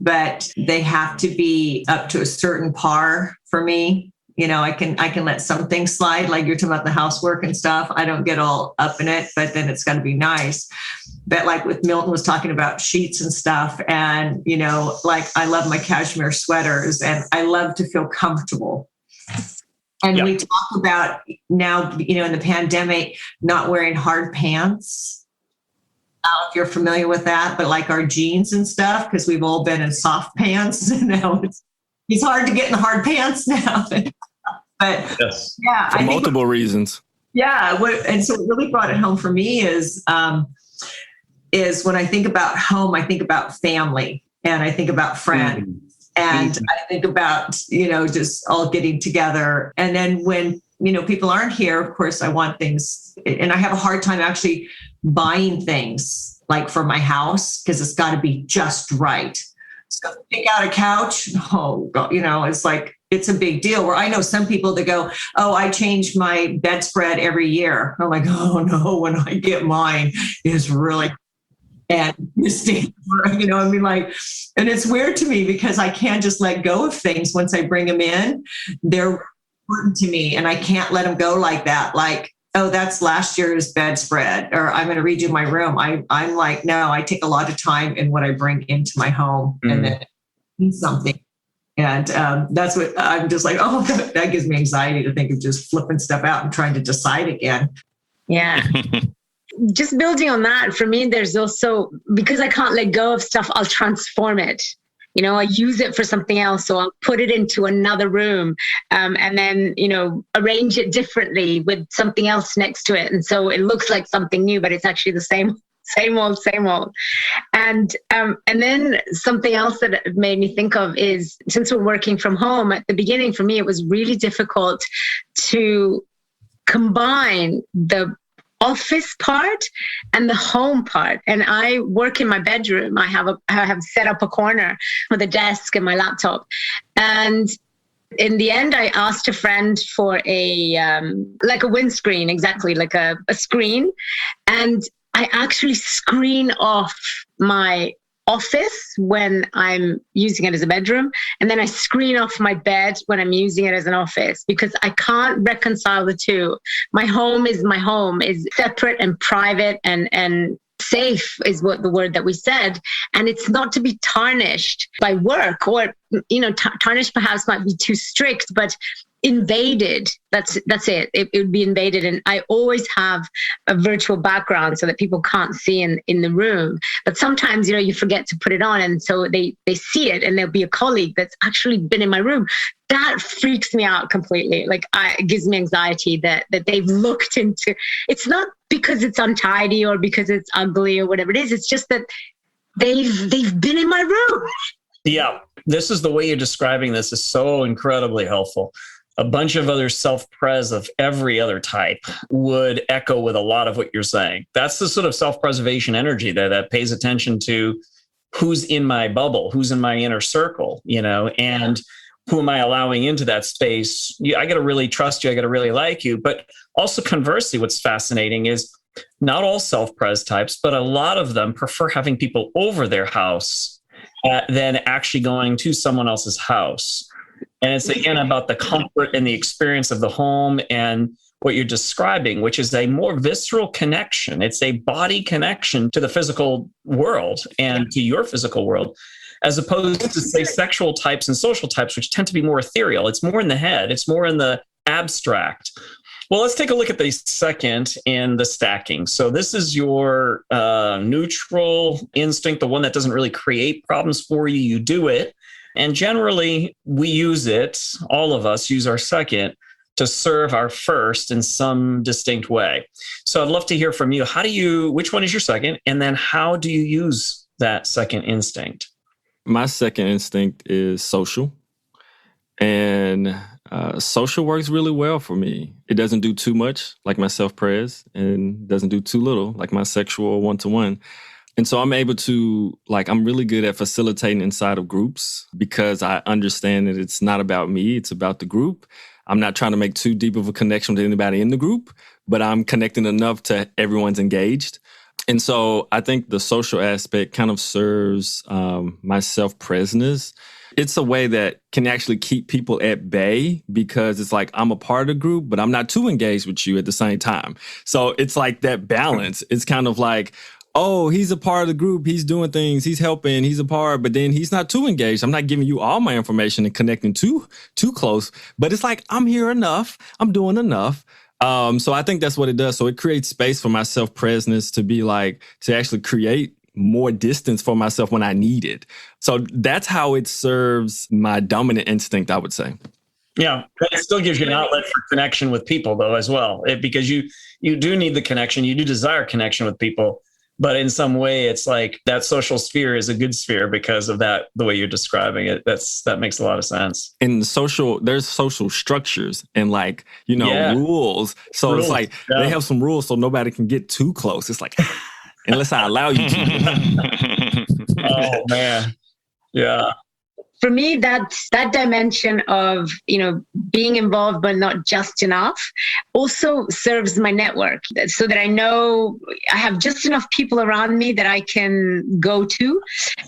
but they have to be up to a certain par for me. I can let some things slide, like you're talking about the housework and stuff. I don't get all up in it, but then it's got to be nice. But like with Milton was talking about sheets and stuff, and like I love my cashmere sweaters, and I love to feel comfortable. And we talk about now, in the pandemic, not wearing hard pants. I don't know if you're familiar with that, but like our jeans and stuff, because we've all been in soft pants. And now it's hard to get in the hard pants now. But yeah, for multiple reasons. Yeah. And so what really brought it home for me is when I think about home, I think about family, and I think about friends. Mm-hmm. And I think about, just all getting together. And then when, people aren't here, of course, I want things. And I have a hard time actually buying things like for my house, because it's got to be just right. So pick out a couch. Oh, God, it's like, it's a big deal. Where I know some people that go, oh, I change my bedspread every year. I'm like, oh no, when I get mine, it's really and and it's weird to me because I can't just let go of things once I bring them in. They're important to me, and I can't let them go like that. Like, oh, that's last year's bedspread, or I'm going to redo my room. I'm like, no, I take a lot of time in what I bring into my home, and then means something. And that's what I'm just like, oh, that gives me anxiety to think of just flipping stuff out and trying to decide again. Yeah. Just building on that, for me, there's also, because I can't let go of stuff, I'll transform it. I use it for something else. So I'll put it into another room and then, arrange it differently with something else next to it. And so it looks like something new, but it's actually the same old. And then something else that it made me think of is, since we're working from home, at the beginning, for me, it was really difficult to combine the office part and the home part. And I work in my bedroom. I have set up a corner with a desk and my laptop. And in the end, I asked a friend for a windscreen, exactly like a screen. And I actually screen off my office when I'm using it as a bedroom. And then I screen off my bed when I'm using it as an office, because I can't reconcile the two. My home is separate and private and safe is what the word that we said. And it's not to be tarnished by work, or, tarnished perhaps might be too strict, but invaded. That's it. It would be invaded. And I always have a virtual background so that people can't see in the room. But sometimes, you forget to put it on. And so they see it, and there'll be a colleague that's actually been in my room. That freaks me out completely. Like, it gives me anxiety that they've looked into. It's not because it's untidy or because it's ugly or whatever it is. It's just that they've been in my room. Yeah. This is the way you're describing this is so incredibly helpful. A bunch of other self-pres of every other type would echo with a lot of what you're saying. That's the sort of self-preservation energy that pays attention to who's in my bubble, who's in my inner circle, and who am I allowing into that space? I got to really trust you. I got to really like you. But also conversely, what's fascinating is not all self-pres types, but a lot of them prefer having people over their house than actually going to someone else's house. And it's again about the comfort and the experience of the home and what you're describing, which is a more visceral connection. It's a body connection to the physical world and to your physical world, as opposed to, say, sexual types and social types, which tend to be more ethereal. It's more in the head. It's more in the abstract. Well, let's take a look at the second in the stacking. So this is your neutral instinct, the one that doesn't really create problems for you. You do it. And generally, we use it, all of us use our second to serve our first in some distinct way. So I'd love to hear from you. Which one is your second? And then how do you use that second instinct? My second instinct is social. And social works really well for me. It doesn't do too much like my self-pres, and doesn't do too little like my sexual one-to-one. And so I'm able to, I'm really good at facilitating inside of groups, because I understand that it's not about me, it's about the group. I'm not trying to make too deep of a connection with anybody in the group, but I'm connecting enough to everyone's engaged. And so I think the social aspect kind of serves my self-presence. It's a way that can actually keep people at bay because it's like I'm a part of the group, but I'm not too engaged with you at the same time. So it's like that balance. It's kind of like, oh, he's a part of the group. He's doing things. He's helping. He's a part, but then he's not too engaged. I'm not giving you all my information and connecting too close. But it's like, I'm here enough. I'm doing enough. So I think that's what it does. So it creates space for my self-presence to be like, to actually create more distance for myself when I need it. So that's how it serves my dominant instinct, I would say. Yeah, it still gives you an outlet for connection with people, though, as well, because you do need the connection. You do desire connection with people. But in some way, it's like that social sphere is a good sphere because of that, the way you're describing it. That makes a lot of sense. And there's social structures and like, rules. So it's like they have some rules so nobody can get too close. It's like, unless I allow you to. Oh, man. Yeah. For me, that dimension of, being involved but not just enough also serves my network so that I know I have just enough people around me that I can go to.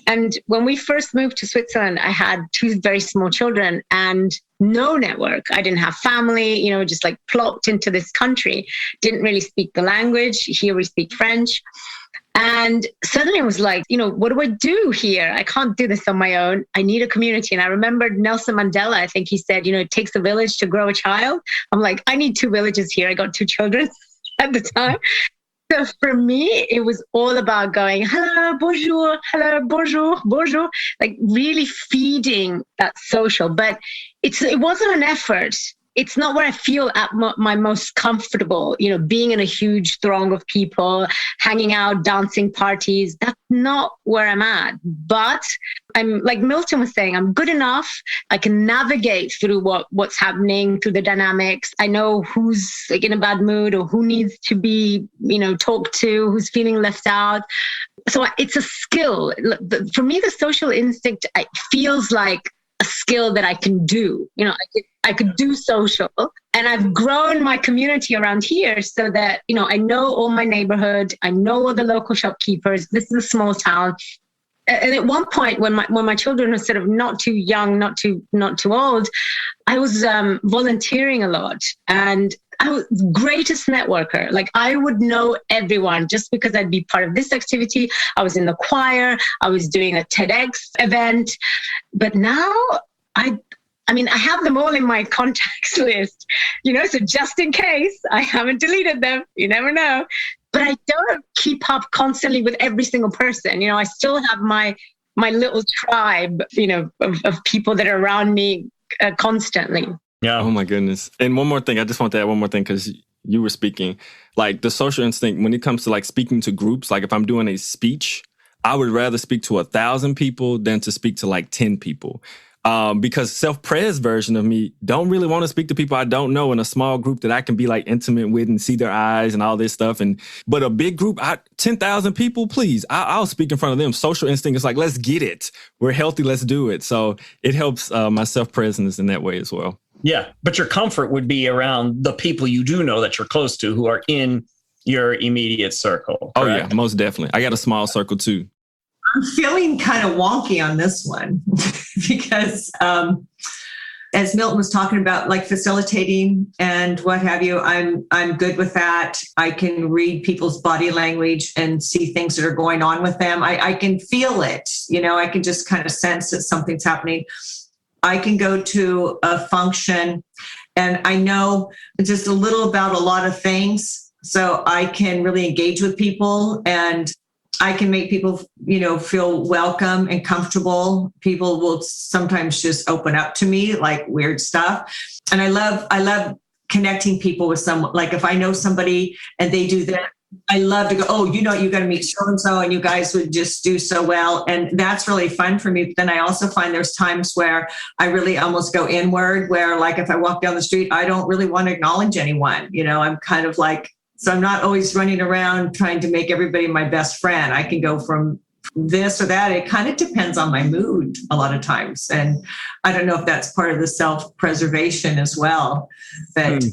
And when we first moved to Switzerland, I had 2 very small children and no network. I didn't have family, just like plopped into this country, didn't really speak the language. Here we speak French. And suddenly I was like, what do I do here? I can't do this on my own. I need a community. And I remembered Nelson Mandela. I think he said, it takes a village to grow a child. I'm like, I need 2 villages here. I got 2 children at the time. So for me, it was all about going, hello, bonjour, like really feeding that social. But it wasn't an effort. It's not where I feel at my most comfortable, being in a huge throng of people, hanging out, dancing parties. That's not where I'm at. But I'm, like Milton was saying, I'm good enough. I can navigate through what's happening, through the dynamics. I know who's like in a bad mood or who needs to be, talked to, who's feeling left out. So it's a skill. For me, the social instinct feels like a skill that I can do. I could do social, and I've grown my community around here so that, I know all my neighborhood. I know all the local shopkeepers. This is a small town. And at one point when my children were sort of not too young, not too old, I was volunteering a lot, and I was the greatest networker. Like I would know everyone just because I'd be part of this activity. I was in the choir. I was doing a TEDx event. But now I have them all in my contacts list, so just in case I haven't deleted them, you never know. But I don't keep up constantly with every single person. I still have my little tribe, of people that are around me constantly. Yeah. Oh my goodness. And one more thing, I just want to add one more thing because you were speaking, like the social instinct when it comes to like speaking to groups, like if I'm doing a speech, I would rather speak to 1,000 people than to speak to like 10 people. Because self-pres version of me don't really want to speak to people I don't know in a small group that I can be like intimate with and see their eyes and all this stuff. But a big group, 10,000 people, please, I'll speak in front of them. Social instinct is like, let's get it. We're healthy. Let's do it. So it helps my self-presence in that way as well. Yeah. But your comfort would be around the people you do know that you're close to who are in your immediate circle. Correct? Oh yeah, most definitely. I got a small circle too. I'm feeling kind of wonky on this one because as Milton was talking about, like facilitating and what have you, I'm good with that. I can read people's body language and see things that are going on with them. I can feel it, I can just kind of sense that something's happening. I can go to a function and I know just a little about a lot of things. So I can really engage with people and I can make people, feel welcome and comfortable. People will sometimes just open up to me like weird stuff. And I love connecting people with someone. Like if I know somebody and they do that, I love to go, oh, you got to meet so-and-so and you guys would just do so well. And that's really fun for me. But then I also find there's times where I really almost go inward where like if I walk down the street, I don't really want to acknowledge anyone. I'm kind of like, so I'm not always running around trying to make everybody my best friend. I can go from this or that. It kind of depends on my mood a lot of times. And I don't know if that's part of the self-preservation as well. But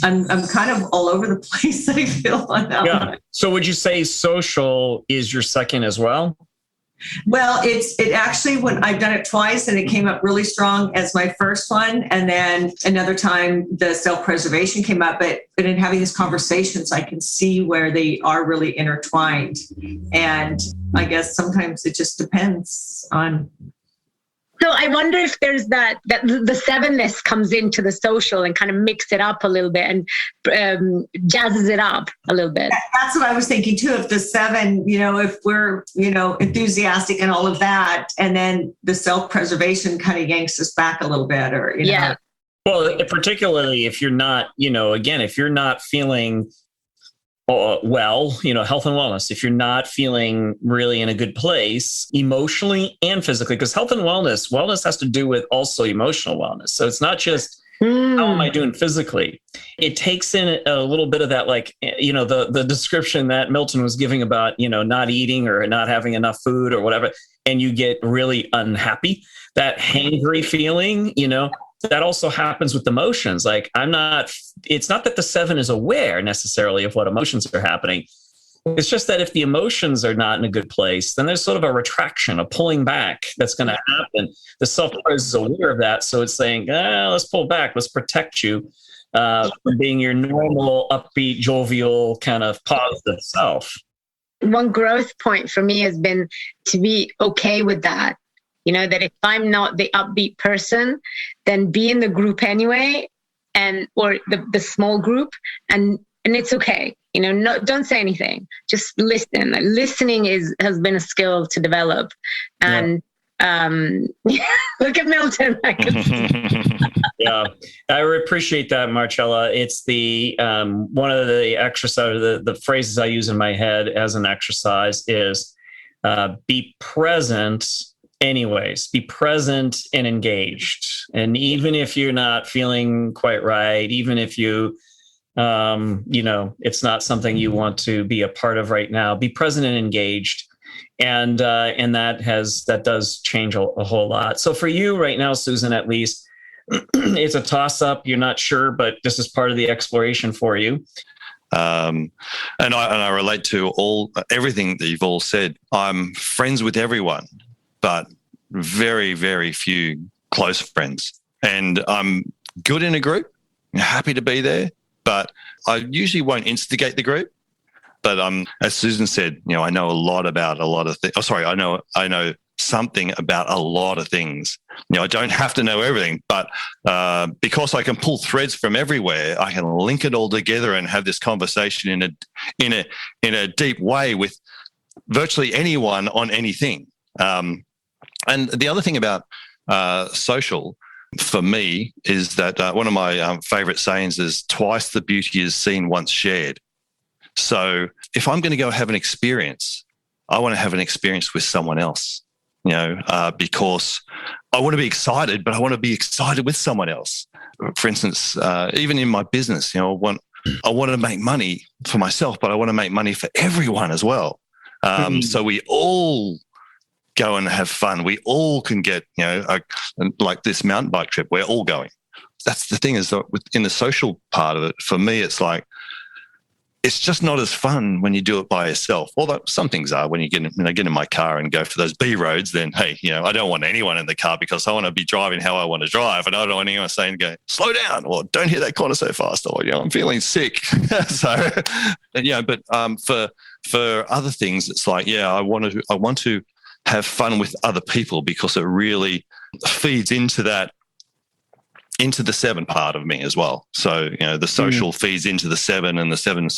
I'm kind of all over the place, I feel, on that one. So would you say social is your second as well? Well, it actually, when I've done it twice and it came up really strong as my first one. And then another time the self-preservation came up, but in having these conversations, I can see where they are really intertwined. And I guess sometimes it just depends on. So I wonder if there's that the sevenness comes into the social and kind of mix it up a little bit and jazzes it up a little bit. That's what I was thinking too. If the seven, if we're, enthusiastic and all of that, and then the self-preservation kind of yanks us back a little bit, or, Yeah. Well, particularly if you're not, if you're not feeling well, health and wellness, if you're not feeling really in a good place emotionally and physically, because health and wellness has to do with also emotional wellness. So it's not just how am I doing physically? It takes in a little bit of that, like, the description that Milton was giving about, not eating or not having enough food or whatever, and you get really unhappy, that hangry feeling, that also happens with emotions. Like it's not that the seven is aware necessarily of what emotions are happening. It's just that if the emotions are not in a good place, then there's sort of a retraction, a pulling back that's going to happen. The self-pres is aware of that. So it's saying, let's pull back. Let's protect you from being your normal, upbeat, jovial, kind of positive self. One growth point for me has been to be okay with that. That if I'm not the upbeat person, then be in the group anyway, or the small group, and it's okay. Don't say anything. Just listen. Listening has been a skill to develop, and look at Milton. Yeah, I appreciate that, Marcella. It's the one of the exercise, the phrases I use in my head as an exercise is be present. Anyways, be present and engaged. And even if you're not feeling quite right, even if you, it's not something you want to be a part of right now, be present and engaged. And that does change a whole lot. So for you right now, Susan, at least, it's a toss up. You're not sure, but this is part of the exploration for you. And I relate to everything that you've all said. I'm friends with everyone, but very, very few close friends. And I'm good in a group, happy to be there, but I usually won't instigate the group. But as Susan said, I know a lot about a lot of things. I know something about a lot of things. I don't have to know everything, but because I can pull threads from everywhere, I can link it all together and have this conversation in a deep way with virtually anyone on anything. And the other thing about social for me is that one of my favorite sayings is twice the beauty is seen, once shared. So if I'm going to go have an experience, I want to have an experience with someone else, because I want to be excited, but I want to be excited with someone else. For instance, even in my business, I want to make money for myself, but I want to make money for everyone as well. So we all go and have fun. We all can get, like this mountain bike trip, we're all going. That's the thing, is that in the social part of it, for me, it's like, it's just not as fun when you do it by yourself. Although some things are. When I get in my car and go for those B roads, then, hey, I don't want anyone in the car because I want to be driving how I want to drive. And I don't want anyone saying, go, slow down, or don't hit that corner so fast, or, I'm feeling sick. So, but for other things, it's like, I want to have fun with other people, because it really feeds into the seven part of me as well. So, the social feeds into the seven, and the seven,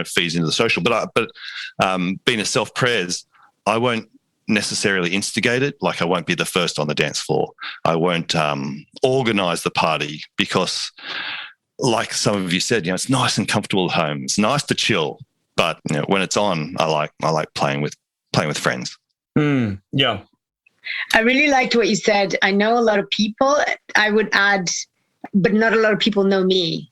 feeds into the social. But being a self-pres, I won't necessarily instigate it. Like, I won't be the first on the dance floor. I won't organize the party, because, like some of you said, it's nice and comfortable at home. It's nice to chill. But when it's on, I like playing with friends. Yeah. I really liked what you said. I know a lot of people, I would add, but not a lot of people know me.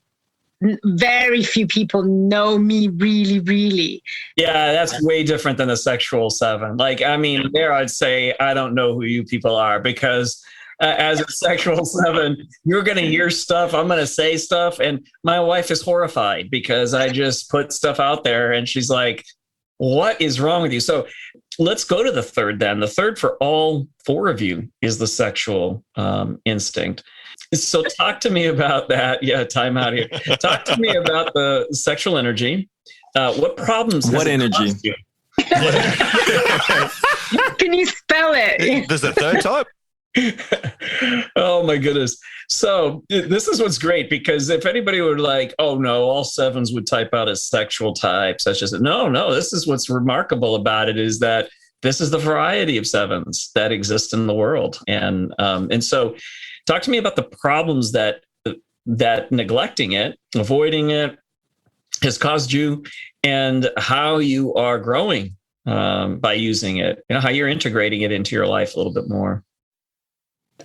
very few people know me really, really. Yeah, that's way different than the sexual 7. Like, I mean, there I'd say I don't know who you people are, because as a sexual 7, you're going to hear stuff. I'm going to say stuff. And my wife is horrified because I just put stuff out there and she's like, what is wrong with you? So let's go to the third then. The third for all 4 of you is the sexual instinct. So talk to me about that. Yeah, time out here. Talk to me about the sexual energy. What problems? What energy? Can you spell it? There's a third type? Oh my goodness. So this is what's great, because if anybody were like, oh no, all 7s would type out as sexual types, such as no, this is what's remarkable about it, is that this is the variety of 7s that exist in the world. And so talk to me about the problems that neglecting it, avoiding it has caused you, and how you are growing by using it, how you're integrating it into your life a little bit more.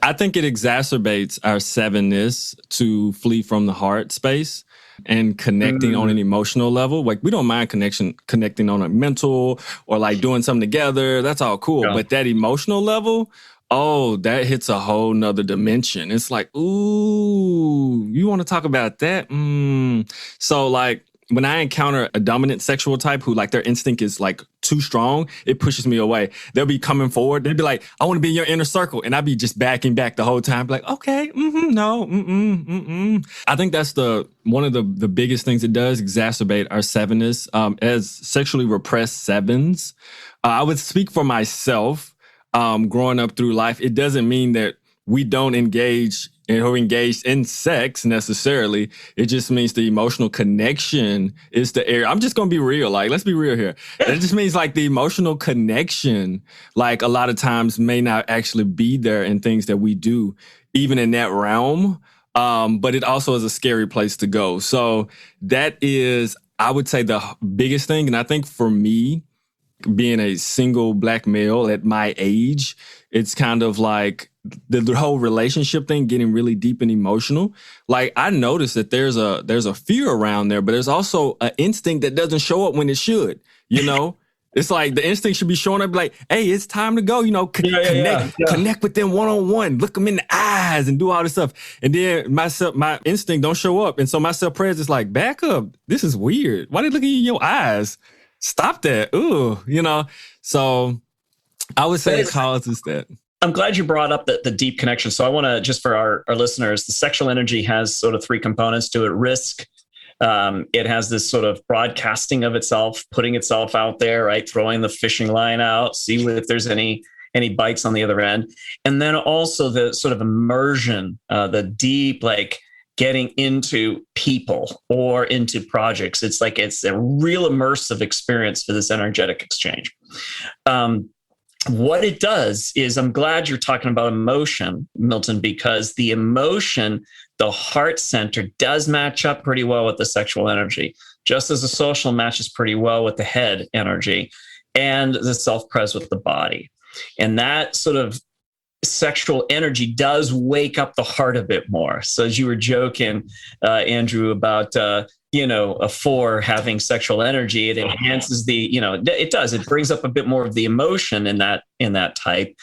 I think it exacerbates our 7-ness to flee from the heart space and connecting on an emotional level. Like, we don't mind connecting on a mental or like doing something together. That's all cool. Yeah. But that emotional level, oh, that hits a whole nother dimension. It's like, ooh, you want to talk about that? So like, when I encounter a dominant sexual type who like their instinct is like too strong, it pushes me away. They'll be coming forward. They'll be like, I want to be in your inner circle. And I'll be just backing back the whole time. Like, okay, no, I think that's one of the biggest things it does, exacerbate our 7-ness. As sexually repressed 7s, I would speak for myself, growing up through life. It doesn't mean that we don't engage or engaged in sex necessarily. It just means the emotional connection is the area. I'm just going to be real. Like, let's be real here. It just means like the emotional connection, like a lot of times may not actually be there in things that we do, even in that realm. But it also is a scary place to go. So that is, I would say, the biggest thing. And I think for me, being a single Black male at my age, it's kind of like the whole relationship thing getting really deep and emotional. Like, I noticed that there's a fear around there, but there's also an instinct that doesn't show up when it should, you know? It's like the instinct should be showing up like, hey, it's time to go, you know, connect with them one-on-one, look them in the eyes and do all this stuff. And then my instinct don't show up. And so my self-praise is like, back up. This is weird. Why they looking in your eyes? Stop that. Ooh, you know? So I would say it causes that. I'm glad you brought up the deep connection. So I want to, just for our listeners, the sexual energy has sort of 3 components to it. Risk. It has this sort of broadcasting of itself, putting itself out there, right? Throwing the fishing line out, see if there's any bites on the other end. And then also the sort of immersion, the deep, like getting into people or into projects. It's like, it's a real immersive experience for this energetic exchange. What it does is, I'm glad you're talking about emotion, Milton, because the emotion, the heart center, does match up pretty well with the sexual energy, just as the social matches pretty well with the head energy and the self-pres with the body. And that sort of sexual energy does wake up the heart a bit more. So as you were joking, Andrew, about a 4 having sexual energy, it enhances it does. It brings up a bit more of the emotion in that type.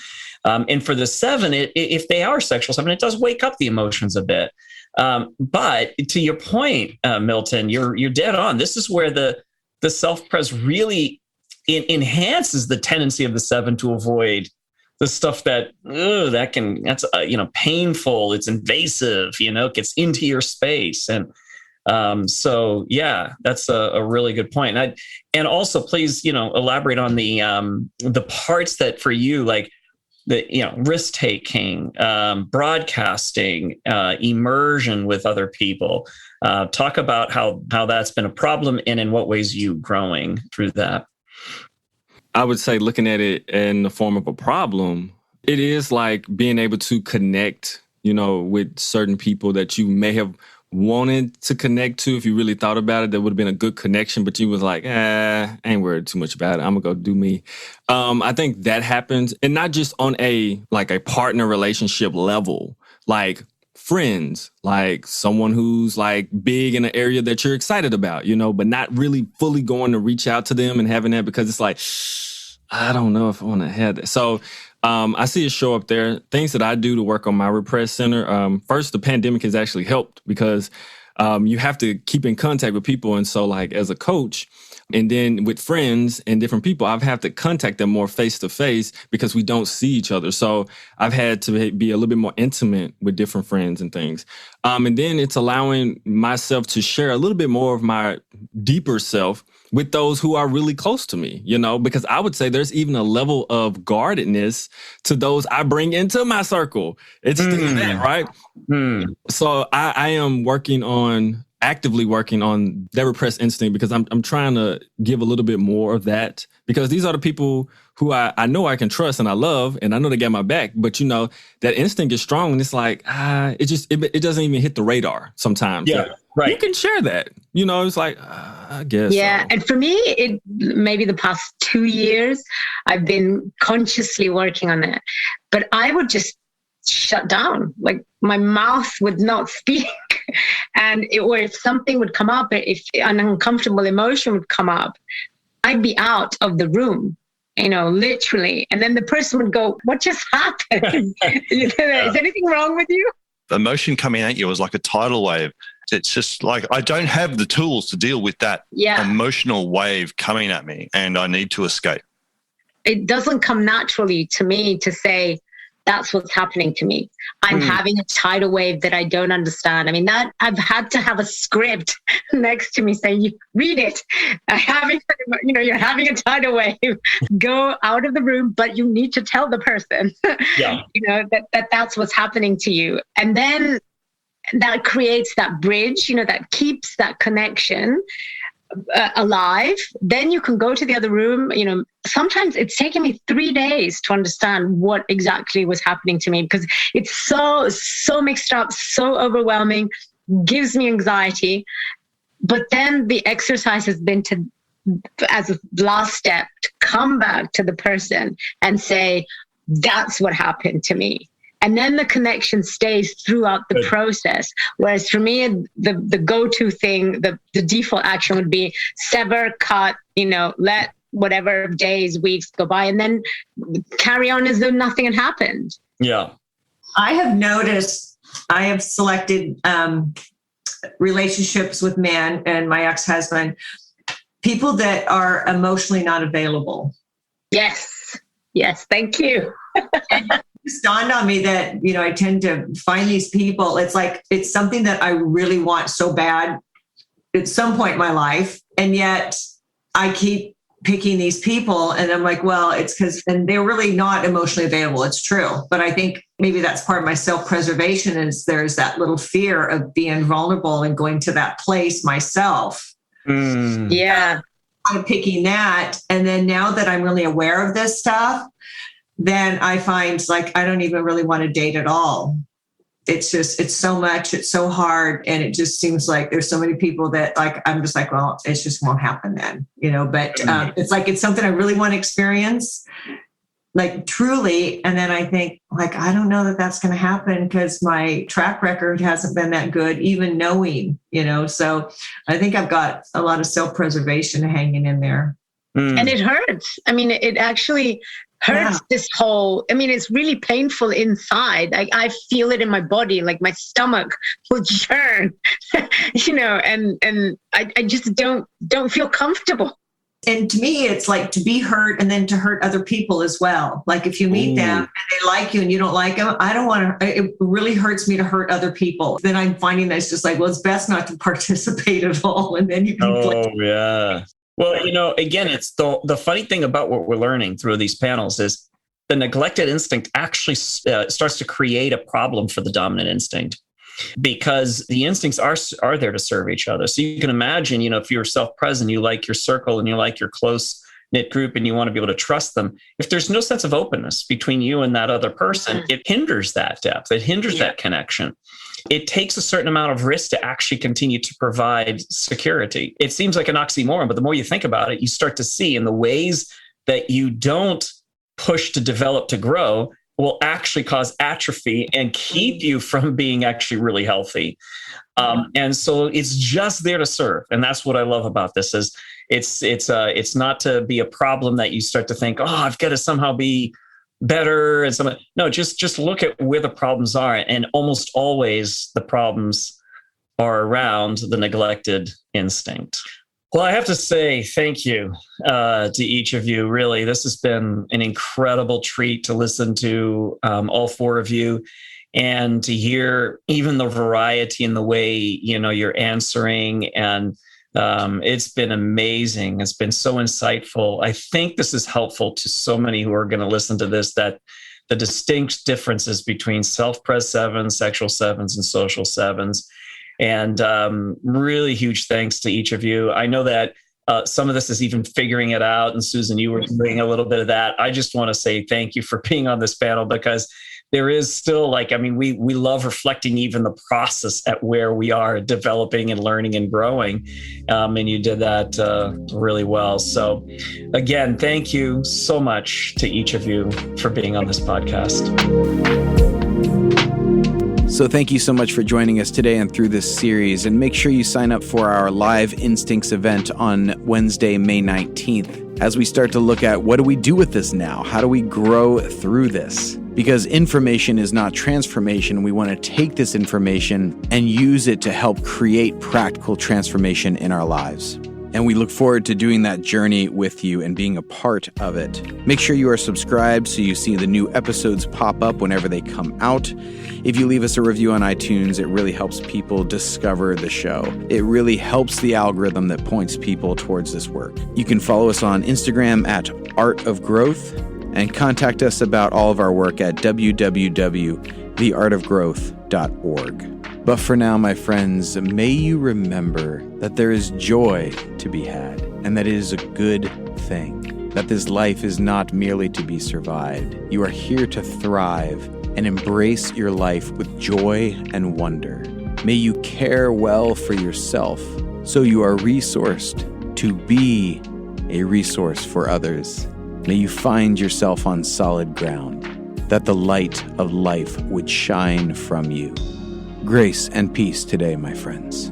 And for the 7, if they are sexual 7, it does wake up the emotions a bit. But to your point, Milton, you're dead on. This is where the self-pres really enhances the tendency of the 7 to avoid the stuff that's painful. It's invasive, it gets into your space. And so yeah, that's a really good point. And also, please, elaborate on the parts that for you, like the, risk taking, broadcasting, immersion with other people. Talk about how that's been a problem and in what ways you growing through that. I would say, looking at it in the form of a problem, it is like being able to connect, with certain people that you may have wanted to connect to. If you really thought about it, that would have been a good connection, but you was like, I ain't worried too much about it. I'm gonna go do me. I think that happens, and not just on a partner relationship level, like friends, like someone who's like big in an area that you're excited about, but not really fully going to reach out to them and having that, because it's like, I don't know if I want to have that. So I see it show up there. Things that I do to work on my repressed center. First, the pandemic has actually helped because you have to keep in contact with people. And so like as a coach, and then with friends and different people, I've had to contact them more face to face because we don't see each other. So I've had to be a little bit more intimate with different friends and things. And then it's allowing myself to share a little bit more of my deeper self with those who are really close to me, because I would say there's even a level of guardedness to those I bring into my circle. It's still that, right? So I am actively working on that repressed instinct, because I'm trying to give a little bit more of that, because these are the people who I know I can trust and I love, and I know they got my back. But that instinct is strong, and it's like it doesn't even hit the radar sometimes. Yeah, right. You can share that. It's like I guess. Yeah, so. and for me, it maybe the past 2 years I've been consciously working on it, but I would just shut down. Like my mouth would not speak. And or if something would come up, if an uncomfortable emotion would come up, I'd be out of the room, literally. And then the person would go, "What just happened? Is anything wrong with you?" Emotion coming at you is like a tidal wave. It's just like, I don't have the tools to deal with that emotional wave coming at me, and I need to escape. It doesn't come naturally to me to say, that's what's happening to me. I'm having a tidal wave that I don't understand. I mean, that I've had to have a script next to me saying, "You read it. You're having a tidal wave. Go out of the room, but you need to tell the person, that's what's happening to you." And then that creates that bridge, that keeps that connection alive. Then you can go to the other room. Sometimes it's taken me 3 days to understand what exactly was happening to me, because it's so mixed up, so overwhelming, gives me anxiety. But then the exercise has been as a last step, to come back to the person and say, "That's what happened to me." And then the connection stays throughout the process. Whereas for me, the go-to thing, the default action would be sever, cut, let whatever days, weeks go by, and then carry on as though nothing had happened. Yeah. I have noticed, I have selected relationships with men and my ex-husband, people that are emotionally not available. Yes. Thank you. It's dawned on me that, I tend to find these people. It's like, it's something that I really want so bad at some point in my life. And yet I keep picking these people, and I'm like, well, it's because, and they're really not emotionally available. It's true. But I think maybe that's part of my self-preservation, is there's that little fear of being vulnerable and going to that place myself. Yeah. I'm picking that. And then now that I'm really aware of this stuff, then I find like, I don't even really want to date at all. It's so much, it's so hard. And it just seems like there's so many people that like, I'm just like, well, it just won't happen then, but it's like, it's something I really want to experience, like truly. And then I think like, I don't know that that's going to happen, because my track record hasn't been that good, even knowing, so I think I've got a lot of self-preservation hanging in there. And it hurts. I mean, it actually hurts. This whole, it's really painful inside. I feel it in my body, like my stomach will churn, and I just don't feel comfortable. And to me, it's like to be hurt and then to hurt other people as well. Like if you meet them and they like you and you don't like them, I don't want to, it really hurts me to hurt other people. Then I'm finding that it's just like, well, it's best not to participate at all. And then you can yeah. Well, again, it's the funny thing about what we're learning through these panels is the neglected instinct actually starts to create a problem for the dominant instinct, because the instincts are there to serve each other. So you can imagine, if you're self-present, you like your circle and you like your close-knit group and you want to be able to trust them. If there's no sense of openness between you and that other person, it hinders that depth. It hinders that connection. It takes a certain amount of risk to actually continue to provide security. It seems like an oxymoron, but the more you think about it, you start to see in the ways that you don't push to develop, to grow, will actually cause atrophy and keep you from being actually really healthy. And so it's just there to serve. And that's what I love about this is it's not to be a problem that you start to think, oh, I've got to somehow be better. And no, just look at where the problems are. And almost always the problems are around the neglected instinct. Well, I have to say thank you to each of you. Really, this has been an incredible treat to listen to all four of you and to hear even the variety in the way, you're answering. And it's been amazing. It's been so insightful. I think this is helpful to so many who are going to listen to this, that the distinct differences between self-pres sevens, sexual sevens, and social sevens. And really huge thanks to each of you. I know that some of this is even figuring it out. And Susan, you were doing a little bit of that. I just want to say thank you for being on this panel, because there is still we love reflecting even the process at where we are developing and learning and growing. And you did that really well. So again, thank you so much to each of you for being on this podcast. So thank you so much for joining us today and through this series. And make sure you sign up for our Live Instincts event on Wednesday, May 19th, as we start to look at what do we do with this now? How do we grow through this? Because information is not transformation. We want to take this information and use it to help create practical transformation in our lives. And we look forward to doing that journey with you and being a part of it. Make sure you are subscribed so you see the new episodes pop up whenever they come out. If you leave us a review on iTunes, it really helps people discover the show. It really helps the algorithm that points people towards this work. You can follow us on Instagram at Art of Growth and contact us about all of our work at www.theartofgrowth.org. But for now, my friends, may you remember that there is joy to be had, and that it is a good thing, that this life is not merely to be survived. You are here to thrive and embrace your life with joy and wonder. May you care well for yourself so you are resourced to be a resource for others. May you find yourself on solid ground, that the light of life would shine from you. Grace and peace today, my friends.